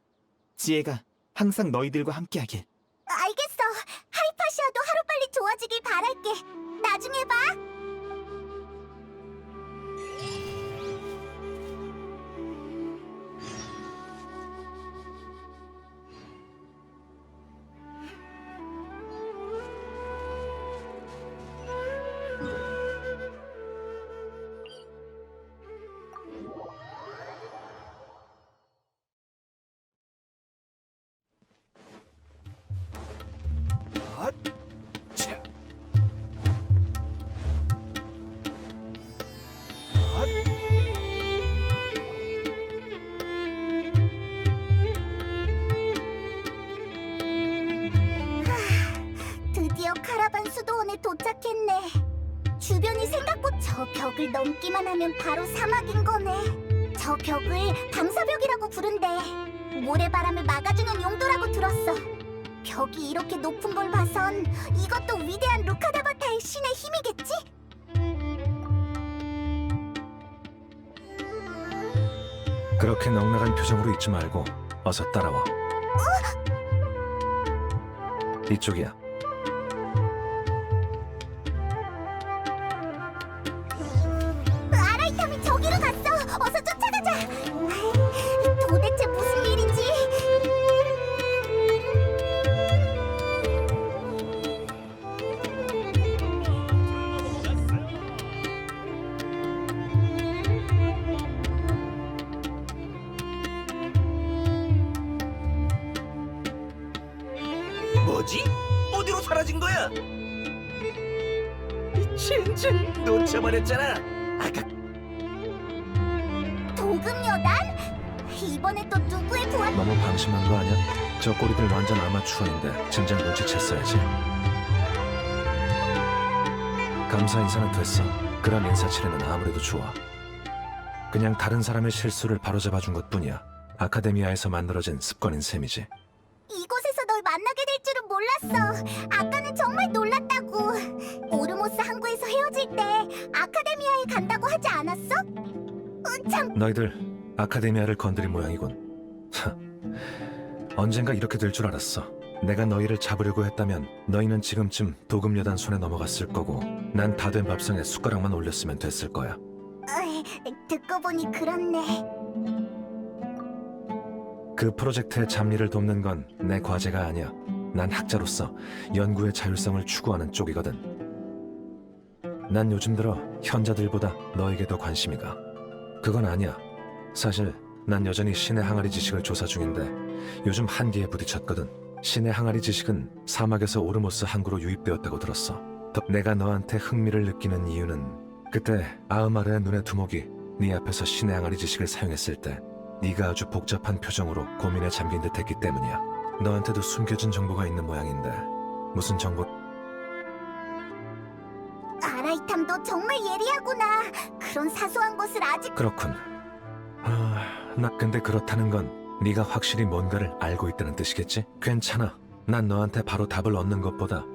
지혜가 항상 너희들과 함께하길. 알겠어. 하이파시아도 하루빨리 좋아지길 바랄게. 나중에 봐. 드디어 카라반 수도원에 도착했네. 주변이 생각보다 저 벽을 넘기만 하면 바로 사막인 거네. 저 벽을 방사벽이라고 부른대. 모래바람을 막아주는 용도라고 들었어. 벽이 이렇게 높은 걸 봐선 이것도 위대한 루카다바타의 신의 힘이겠지? 그렇게 넉넉한 표정으로 있지 말고 어서 따라와. 이쪽이야. 아라이탐이 저기로 갔어. 어서 쫓아가자. 도대체 무슨 일이지? 뭐지? 어디로 사라진 거야? 젠장 놓쳐버렸잖아. 아까 도금여단? 이번에 또 누구의 부활? 너무 방심한 거 아니야? 저 꼬리들 완전 아마추어인데 진작 눈치챘어야지. 감사 인사는 됐어. 그런 인사치레는 아무래도 좋아. 그냥 다른 사람의 실수를 바로잡아준 것뿐이야. 아카데미아에서 만들어진 습관인 셈이지. 이곳에서 널 만나게 될 줄은 몰랐어. 아까는 정말 놀랐다고. 오르모스 항구에서 헤어질 때 아카데미아에 간다고 하지 않았어? 참. 너희들 아카데미아를 건드린 모양이군. 언젠가 이렇게 될 줄 알았어. 내가 너희를 잡으려고 했다면 너희는 지금쯤 도금여단 손에 넘어갔을 거고 난 다 된 밥상에 숟가락만 올렸으면 됐을 거야. 듣고 보니 그렇네. 그 프로젝트의 잡일을 돕는 건 내 과제가 아니야. 난 학자로서 연구의 자율성을 추구하는 쪽이거든. 난 요즘 들어 현자들보다 너에게 더 관심이 가. 그건 아니야. 사실 난 여전히 신의 항아리 지식을 조사 중인데 요즘 한계에 부딪혔거든. 신의 항아리 지식은 사막에서 오르모스 항구로 유입되었다고 들었어. 내가 너한테 흥미를 느끼는 이유는 그때 아흐마르의 눈의 두목이 네 앞에서 신의 항아리 지식을 사용했을 때 네가 아주 복잡한 표정으로 고민에 잠긴 듯 했기 때문이야. 너한테도 숨겨진 정보가 있는 모양인데 무슨 정보? 아라이탐도 정말 예리하구나. 그런 사소한 것을 아직... 그렇군. 나 근데 그렇다는 건 네가 확실히 뭔가를 알고 있다는 뜻이겠지? 괜찮아. 난 너한테 바로 답을 얻는 것보다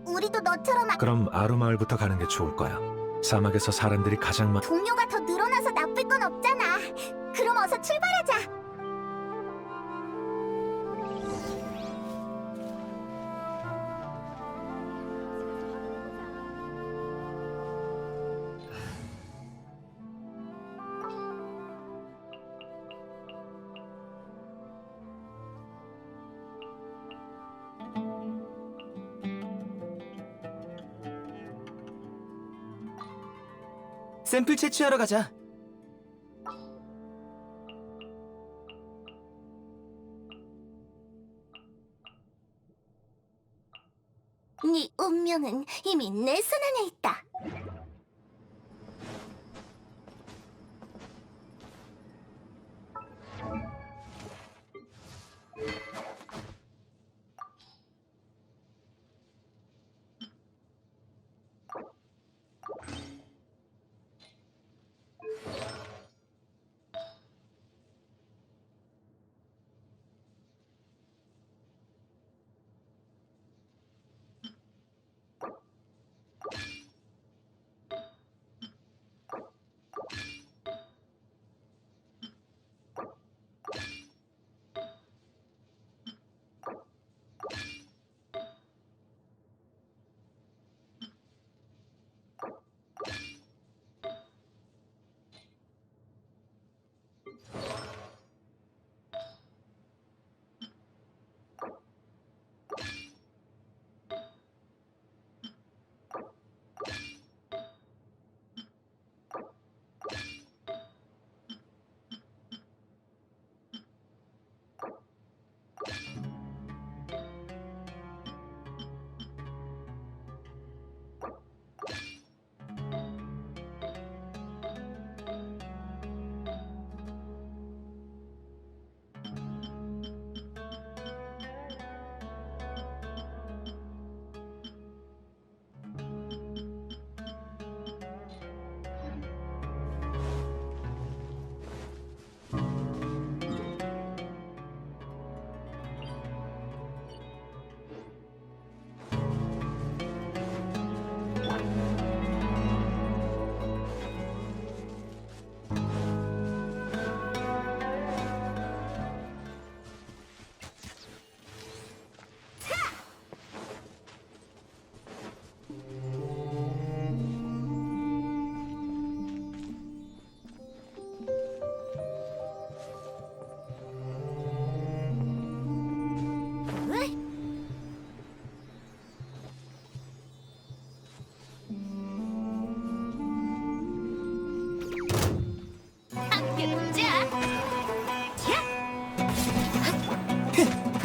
우리도 너처럼 그럼 아루마을부터 가는 게 좋을 거야. 사막에서 사람들이 가장 동료가 더 늘어나서 나쁠 건 없잖아. 그럼 어서 출발하자. 샘플 채취하러 가자. 네 운명은 이미 내 손 안에 있다.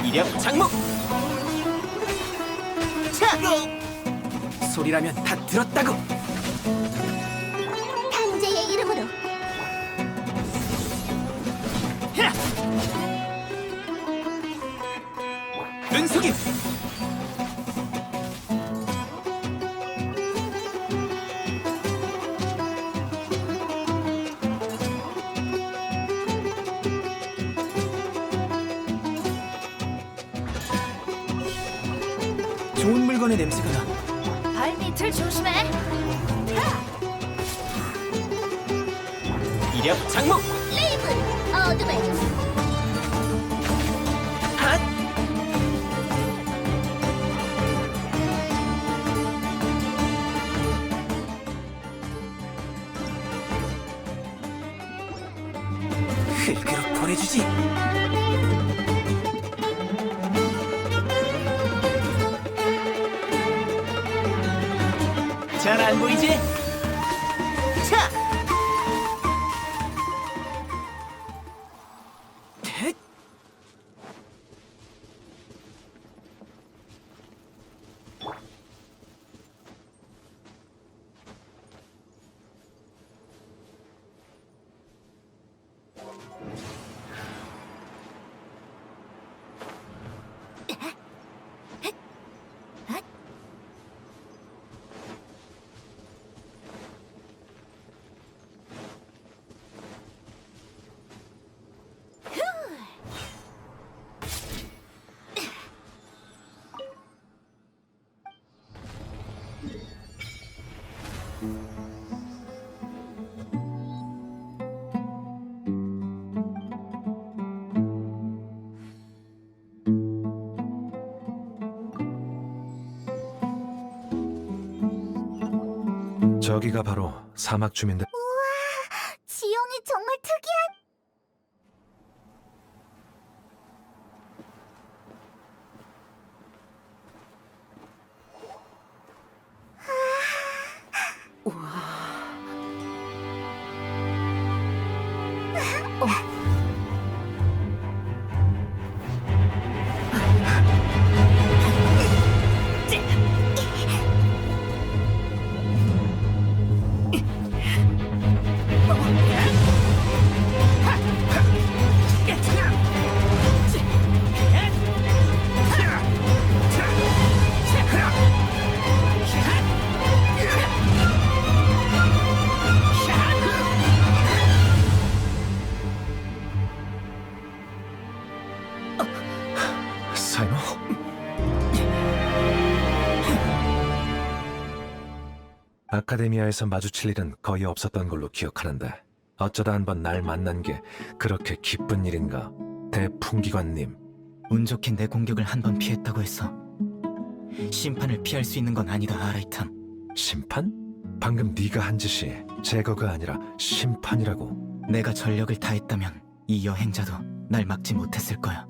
이력 장목. 차! 소리라면 다 들었다고. 탄재의 이름으로. 눈속임. 좋은 물건의 냄새가 나. 발밑을 조심해. 이력 장목. 레이븐 어둠의 핫! 흙으로 보내주지. 잘 안 보이지? 차! 저기가 바로 사막 주민들. 지형이 정말 특이한. 사이노? 아카데미아에서 마주칠 일은 거의 없었던 걸로 기억하는데 어쩌다 한번 날 만난 게 그렇게 기쁜 일인가? 대풍기관님. 운 좋게 내 공격을 한 번 피했다고 했어. 심판을 피할 수 있는 건 아니다, 아라이탐. 심판? 방금 네가 한 짓이 제거가 아니라 심판이라고. 내가 전력을 다했다면 이 여행자도 날 막지 못했을 거야.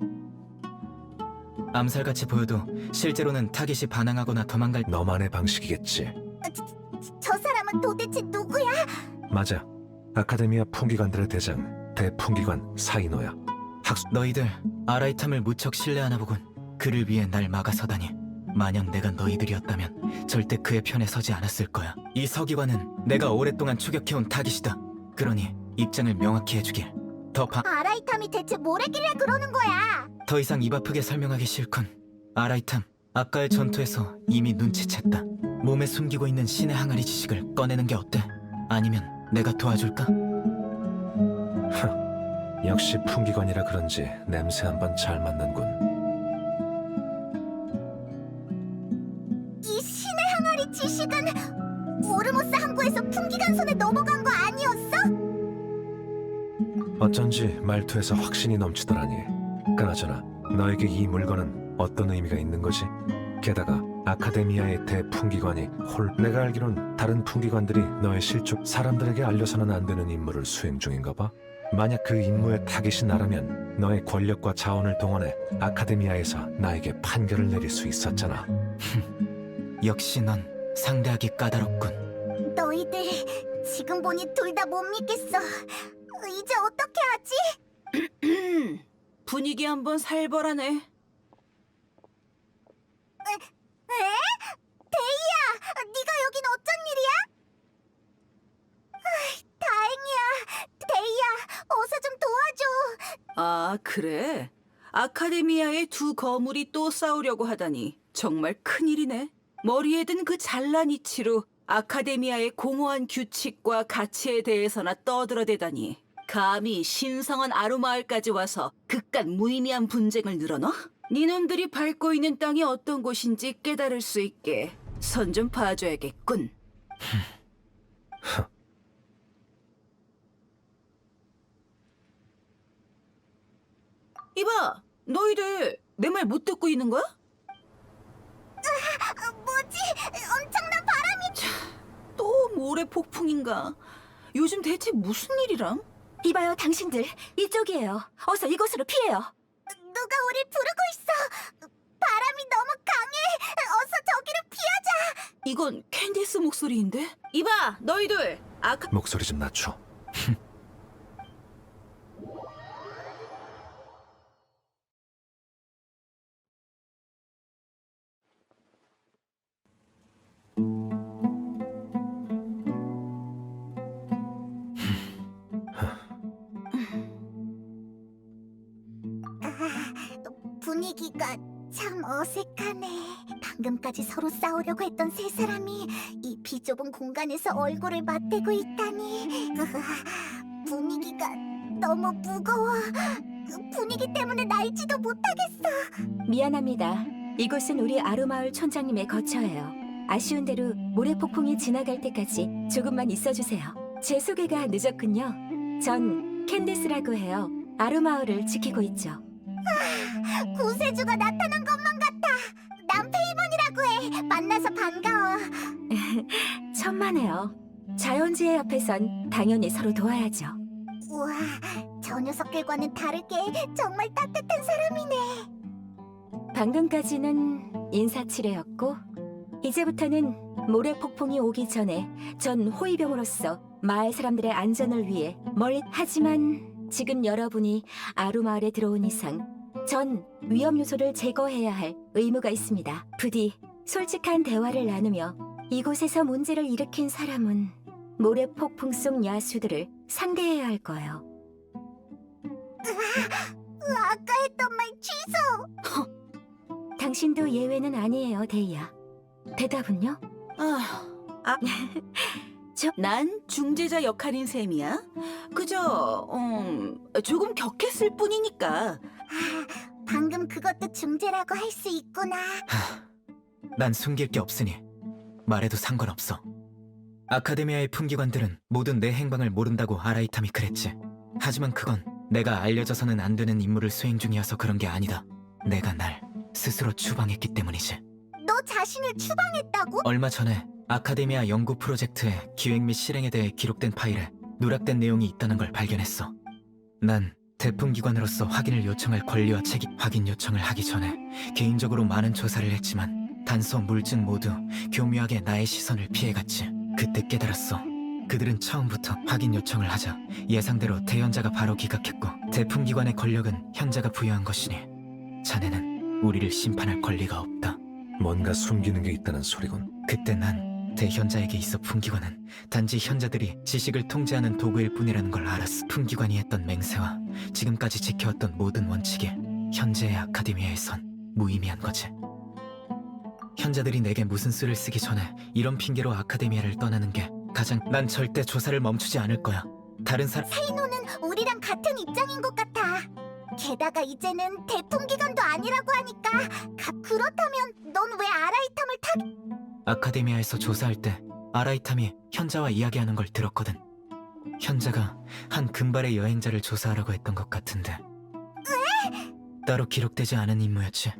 암살같이 보여도 실제로는 타깃이 반항하거나 도망갈. 너만의 방식이겠지. 저 사람은 도대체 누구야? 맞아. 아카데미아 풍기관들의 대장 대풍기관 사이노야. 너희들 아라이탐을 무척 신뢰하나 보군. 그를 위해 날 막아서다니. 만약 내가 너희들이었다면 절대 그의 편에 서지 않았을 거야. 이 서기관은 내가 오랫동안 추격해온 타깃이다. 그러니 입장을 명확히 해주길. 아라이탐이 대체 뭐래길래 그러는 거야? 더 이상 입 아프게 설명하기 싫군. 아라이탐, 아까의 전투에서 이미 눈치챘다. 몸에 숨기고 있는 신의 항아리 지식을 꺼내는 게 어때? 아니면 내가 도와줄까? 역시 풍기관이라 그런지 냄새 한번 잘 맡는군. 이 신의 항아리 지식은 오르모스 항구에서 풍기관 손에 넘어간 거 아니었어? 어쩐지 말투에서 확신이 넘치더라니. 그나저나 너에게 이 물건은 어떤 의미가 있는 거지? 게다가 아카데미아의 대풍기관이 내가 알기론 다른 풍기관들이 너의 실족 사람들에게 알려서는 안 되는 임무를 수행 중인가 봐. 만약 그 임무의 타깃이 나라면 너의 권력과 자원을 동원해 아카데미아에서 나에게 판결을 내릴 수 있었잖아. 역시 넌 상대하기 까다롭군. 너희들 지금 보니 둘 다 못 믿겠어. 이제 어떻게 하지? 분위기 한번 살벌하네. 에? 데이야, 네가 여긴 어쩐 일이야? 다행이야. 데이야, 어서 좀 도와줘. 아, 그래? 아카데미아의 두 거물이 또 싸우려고 하다니 정말 큰일이네. 머리에 든 그 잘난 이치로 아카데미아의 공허한 규칙과 가치에 대해서나 떠들어대다니. 감히 신성한 아루마을까지 와서 그깟 무의미한 분쟁을 늘어놔? 니놈들이 밟고 있는 땅이 어떤 곳인지 깨달을 수 있게 선 좀 봐줘야겠군. 이봐, 너희들 내 말 못 듣고 있는 거야? 뭐지? 엄청난 바람이. 또 모래 폭풍인가? 요즘 대체 무슨 일이람? 이봐요, 당신들. 이쪽이에요. 어서 이곳으로 피해요. 누가 우릴 부르고 있어. 바람이 너무 강해. 어서 저기로 피하자. 이건 캔디스 목소리인데? 이봐, 너희들! 아카... 목소리 좀 낮춰. 분위기가 참 어색하네. 방금까지 서로 싸우려고 했던 세 사람이 이 비좁은 공간에서 얼굴을 맞대고 있다니. 분위기가 너무 무거워. 분위기 때문에 날지도 못하겠어. 미안합니다. 이곳은 우리 아루마을 촌장님의 거처예요. 아쉬운 대로 모래폭풍이 지나갈 때까지 조금만 있어주세요. 제 소개가 늦었군요. 전 캔디스라고 해요. 아루마을을 지키고 있죠. 구세주가 나타난 것만 같아. 난 페이몬이라고 해. 만나서 반가워. 천만에요. 자연재해 앞에선 당연히 서로 도와야죠. 우와, 저 녀석들과는 다르게 정말 따뜻한 사람이네. 방금까지는 인사치레였고 이제부터는 모래폭풍이 오기 전에 전 호위병으로서 마을 사람들의 안전을 위해 하지만 지금 여러분이 아루마을에 들어온 이상 전 위험 요소를 제거해야 할 의무가 있습니다. 부디 솔직한 대화를 나누며 이곳에서 문제를 일으킨 사람은 모래폭풍 속 야수들을 상대해야 할 거예요. 아까 했던 말 취소. 당신도 예외는 아니에요, 데이야. 대답은요? 난 중재자 역할인 셈이야. 그저 조금 격했을 뿐이니까. 방금 그것도 중재라고 할 수 있구나. 난 숨길 게 없으니 말해도 상관없어. 아카데미아의 품기관들은 모두 내 행방을 모른다고 아라이탐이 그랬지. 하지만 그건 내가 알려져서는 안 되는 임무를 수행 중이어서 그런 게 아니다. 내가 날 스스로 추방했기 때문이지. 너 자신을 추방했다고? 얼마 전에 아카데미아 연구 프로젝트의 기획 및 실행에 대해 기록된 파일에 누락된 내용이 있다는 걸 발견했어. 난 대품기관으로서 확인을 요청할 권리와 책임, 확인 요청을 하기 전에 개인적으로 많은 조사를 했지만 단서, 물증 모두 교묘하게 나의 시선을 피해갔지. 그때 깨달았어. 그들은 처음부터 확인 요청을 하자 예상대로 대현자가 바로 기각했고 대품기관의 권력은 현자가 부여한 것이니 자네는 우리를 심판할 권리가 없다. 뭔가 숨기는 게 있다는 소리군. 그때 난 대현자에게 있어 품기관은 단지 현자들이 지식을 통제하는 도구일 뿐이라는 걸 알았어. 품기관이 했던 맹세와 지금까지 지켜왔던 모든 원칙이 현재의 아카데미아에선 무의미한 거지. 현자들이 내게 무슨 수를 쓰기 전에 이런 핑계로 아카데미아를 떠나는 게 가장... 난 절대 조사를 멈추지 않을 거야. 다른 사람... 세이노는 우리랑 같은 입장인 것 같아. 게다가 이제는 대품기관도 아니라고 하니까 그렇다면 넌 왜 아라이탐을 아카데미아에서 조사할 때 아라이탐이 현자와 이야기하는 걸 들었거든. 현자가 한 금발의 여행자를 조사하라고 했던 것 같은데. 왜? 따로 기록되지 않은 임무였지.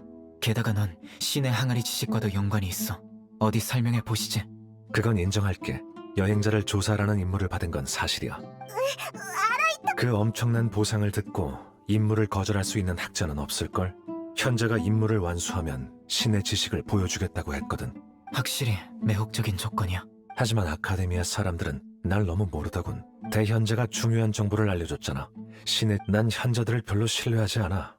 게다가 넌 신의 항아리 지식과도 연관이 있어. 어디 설명해 보시지. 그건 인정할게. 여행자를 조사하라는 임무를 받은 건 사실이야. 그 엄청난 보상을 듣고 임무를 거절할 수 있는 학자는 없을걸? 현자가 임무를 완수하면 신의 지식을 보여주겠다고 했거든. 확실히 매혹적인 조건이야. 하지만 아카데미아 사람들은 날 너무 모르더군. 대현자가 중요한 정보를 알려줬잖아. 난 현자들을 별로 신뢰하지 않아.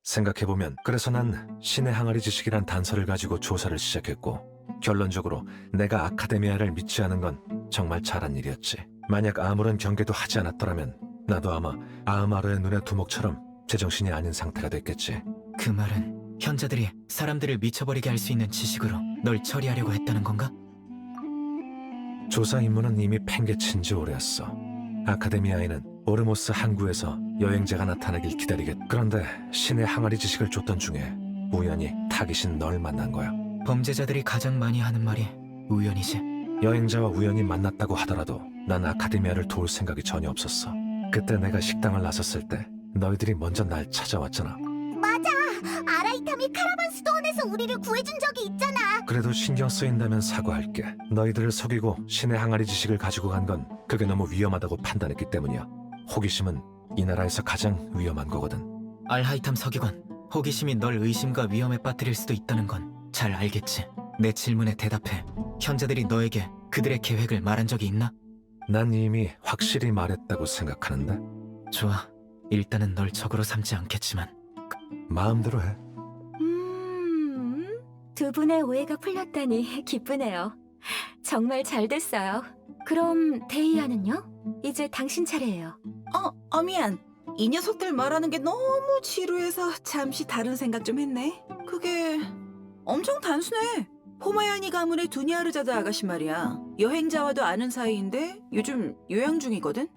생각해보면 그래서 난 신의 항아리 지식이란 단서를 가지고 조사를 시작했고 결론적으로 내가 아카데미아를 믿지 않은 건 정말 잘한 일이었지. 만약 아무런 경계도 하지 않았더라면 나도 아마 아흐마루의 눈의 두목처럼 제정신이 아닌 상태가 됐겠지. 그 말은 현자들이 사람들을 미쳐버리게 할 수 있는 지식으로 널 처리하려고 했다는 건가? 조사 임무는 이미 팽개친 지 오래였어. 아카데미아에는 오르모스 항구에서 여행자가 나타나길 기다리겠. 그런데 신의 항아리 지식을 줬던 중에 우연히 타깃인 널 만난 거야. 범죄자들이 가장 많이 하는 말이 우연이지. 여행자와 우연히 만났다고 하더라도 난 아카데미아를 도울 생각이 전혀 없었어. 그때 내가 식당을 나섰을 때 너희들이 먼저 날 찾아왔잖아. 맞아. 아라이탐이 카라반 수도원에서 우리를 구해준 적이 있잖아. 그래도 신경 쓰인다면 사과할게. 너희들을 속이고 신의 항아리 지식을 가지고 간 건 그게 너무 위험하다고 판단했기 때문이야. 호기심은 이 나라에서 가장 위험한 거거든. 알하이탐 서기관, 호기심이 널 의심과 위험에 빠뜨릴 수도 있다는 건 잘 알겠지. 내 질문에 대답해. 현자들이 너에게 그들의 계획을 말한 적이 있나? 난 이미 확실히 말했다고 생각하는데. 좋아. 일단은 널 적으로 삼지 않겠지만 마음대로 해. 두 분의 오해가 풀렸다니 기쁘네요. 정말 잘 됐어요. 그럼 데이아는요? 이제 당신 차례예요. 미안. 이 녀석들 말하는 게 너무 지루해서 잠시 다른 생각 좀 했네. 그게 엄청 단순해. 포마야니 가문의 두니아르자드 아가씨 말이야. 여행자와도 아는 사이인데 요즘 요양 중이거든.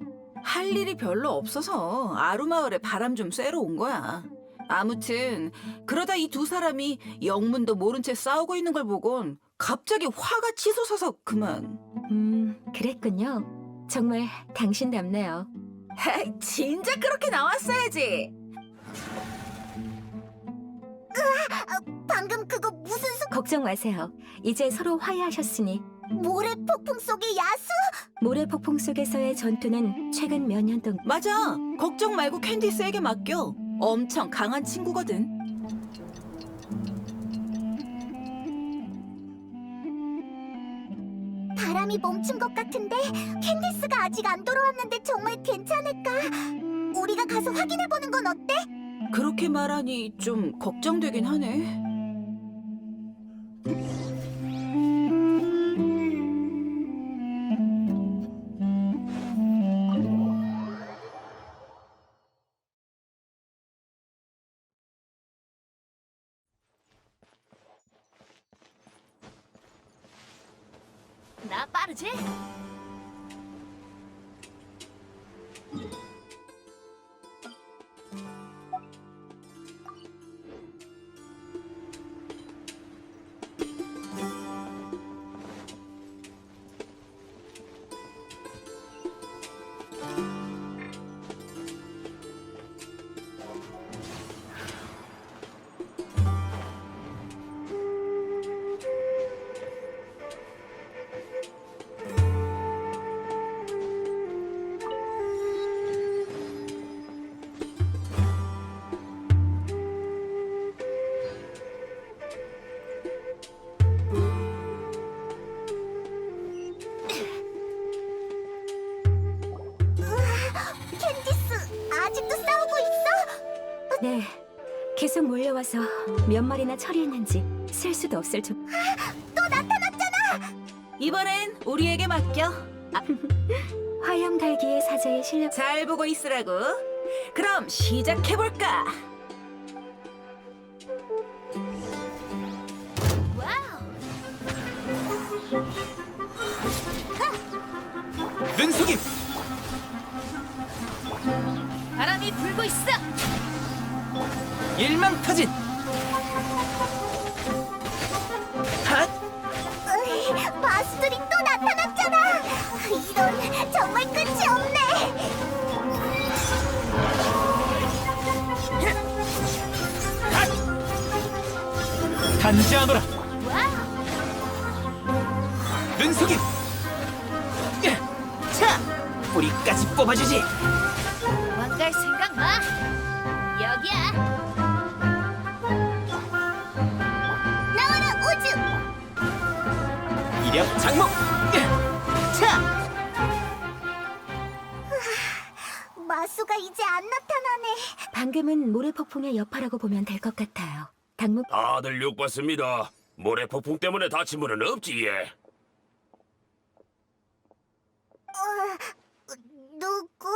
할 일이 별로 없어서 아루마을에 바람 좀 쐬러 온 거야. 아무튼 그러다 이 두 사람이 영문도 모른 채 싸우고 있는 걸 보곤 갑자기 화가 치솟아서 그만. 그랬군요. 정말 당신답네요. 헤이, 진짜 그렇게 나왔어야지. 방금 그거 무슨 걱정 마세요. 이제 서로 화해하셨으니 모래 폭풍 속의 야수? 모래 폭풍 속에서의 전투는 최근 몇 년 동안 맞아. 걱정 말고 캔디스에게 맡겨. 엄청 강한 친구거든. 바람이 멈춘 것 같은데 캔디스가 아직 안 돌아왔는데 정말 괜찮을까? 우리가 가서 확인해보는 건 어때? 그렇게 말하니 좀 걱정되긴 하네. 나 빠르지? 네, 계속 몰려와서 몇 마리나 처리했는지 셀 수도 없을 정. 또 나타났잖아! 이번엔 우리에게 맡겨. 화염갈기의 사자의 실력. 잘 보고 있으라고. 그럼 시작해볼까? 눈속임! 바람이 불고 있어. 일망타진! 마수들이 또 나타났잖아! 이런, 정말 끝이 없네! 단지하노라! 눈속임! 자! 뿌리까지 뽑아주지! 도망갈 생각 마. 여기야. 나와라, 우주! 이력 장목! 자! 마수가 이제 안 나타나네. 방금은 모래폭풍의 여파라고 보면 될 것 같아요. 당무 다들 욕받습니다. 모래폭풍 때문에 다친 분은 없지, 예. 누구?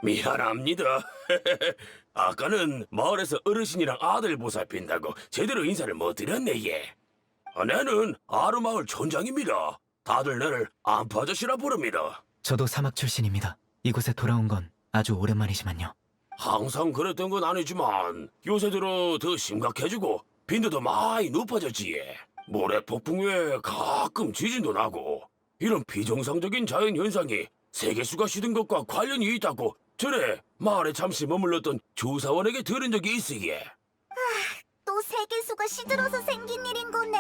미안합니다. 아까는 마을에서 어르신이랑 아들 보살핀다고 제대로 인사를 못 드렸네, 예. 내는 아루마을 촌장입니다. 다들 나를 안파 아저씨라 부릅니다. 저도 사막 출신입니다. 이곳에 돌아온 건 아주 오랜만이지만요. 항상 그랬던 건 아니지만 요새 들어 더 심각해지고 빈도도 많이 높아졌지, 예. 모래폭풍 외에 가끔 지진도 나고 이런 비정상적인 자연현상이 세계수가 시든 것과 관련이 있다고 전에 마을에 잠시 머물렀던 조사원에게 들은 적이 있어, 예. 또 세계수가 시들어서 생긴 일인 거네.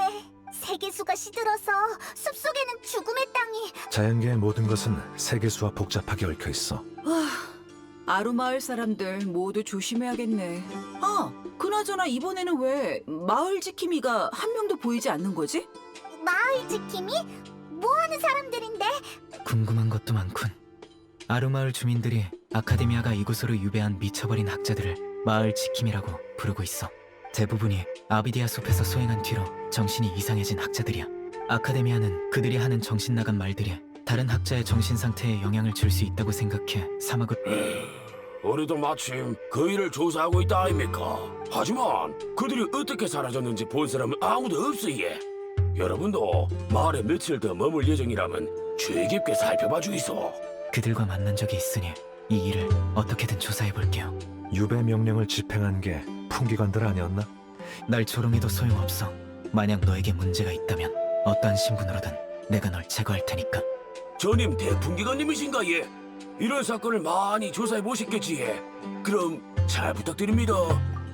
세계수가 시들어서 숲속에는 죽음의 땅이. 자연계의 모든 것은 세계수와 복잡하게 얽혀 있어. 아루마을 사람들 모두 조심해야겠네. 아, 그나저나 이번에는 왜 마을 지킴이가 한 명도 보이지 않는 거지? 마을 지킴이? 뭐 하는 사람들인데? 궁금한 것도 많군. 아루마을 주민들이 아카데미아가 이곳으로 유배한 미쳐버린 학자들을 마을 지킴이라고 부르고 있어. 대부분이 아비디아 숲에서 소행한 뒤로 정신이 이상해진 학자들이야. 아카데미아는 그들이 하는 정신 나간 말들이 다른 학자의 정신 상태에 영향을 줄 수 있다고 생각해 사막을 우리도 마침 그 일을 조사하고 있다 아닙니까? 하지만 그들이 어떻게 사라졌는지 본 사람은 아무도 없어 예. 여러분도 마을에 며칠 더 머물 예정이라면 주의 깊게 살펴봐 주이소. 그들과 만난 적이 있으니 이 일을 어떻게든 조사해 볼게요. 유배 명령을 집행한 게 풍기관들 아니었나? 날 조롱해도 소용없어. 만약 너에게 문제가 있다면 어떠한 신분으로든 내가 널 제거할 테니까. 전임 대풍기관님이신가 예? 이런 사건을 많이 조사해 보셨겠지 예. 그럼 잘 부탁드립니다.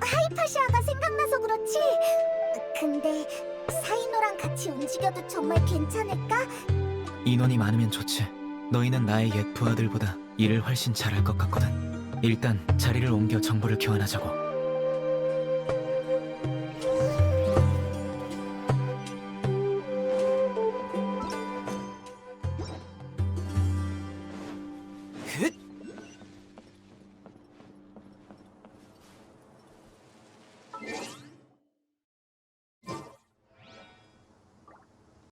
하이파시아가 생각나서 그렇지. 근데 사이노랑 같이 움직여도 정말 괜찮을까? 인원이 많으면 좋지. 너희는 나의 옛 부하들보다 일을 훨씬 잘할 것 같거든. 일단 자리를 옮겨 정보를 교환하자고. 흑!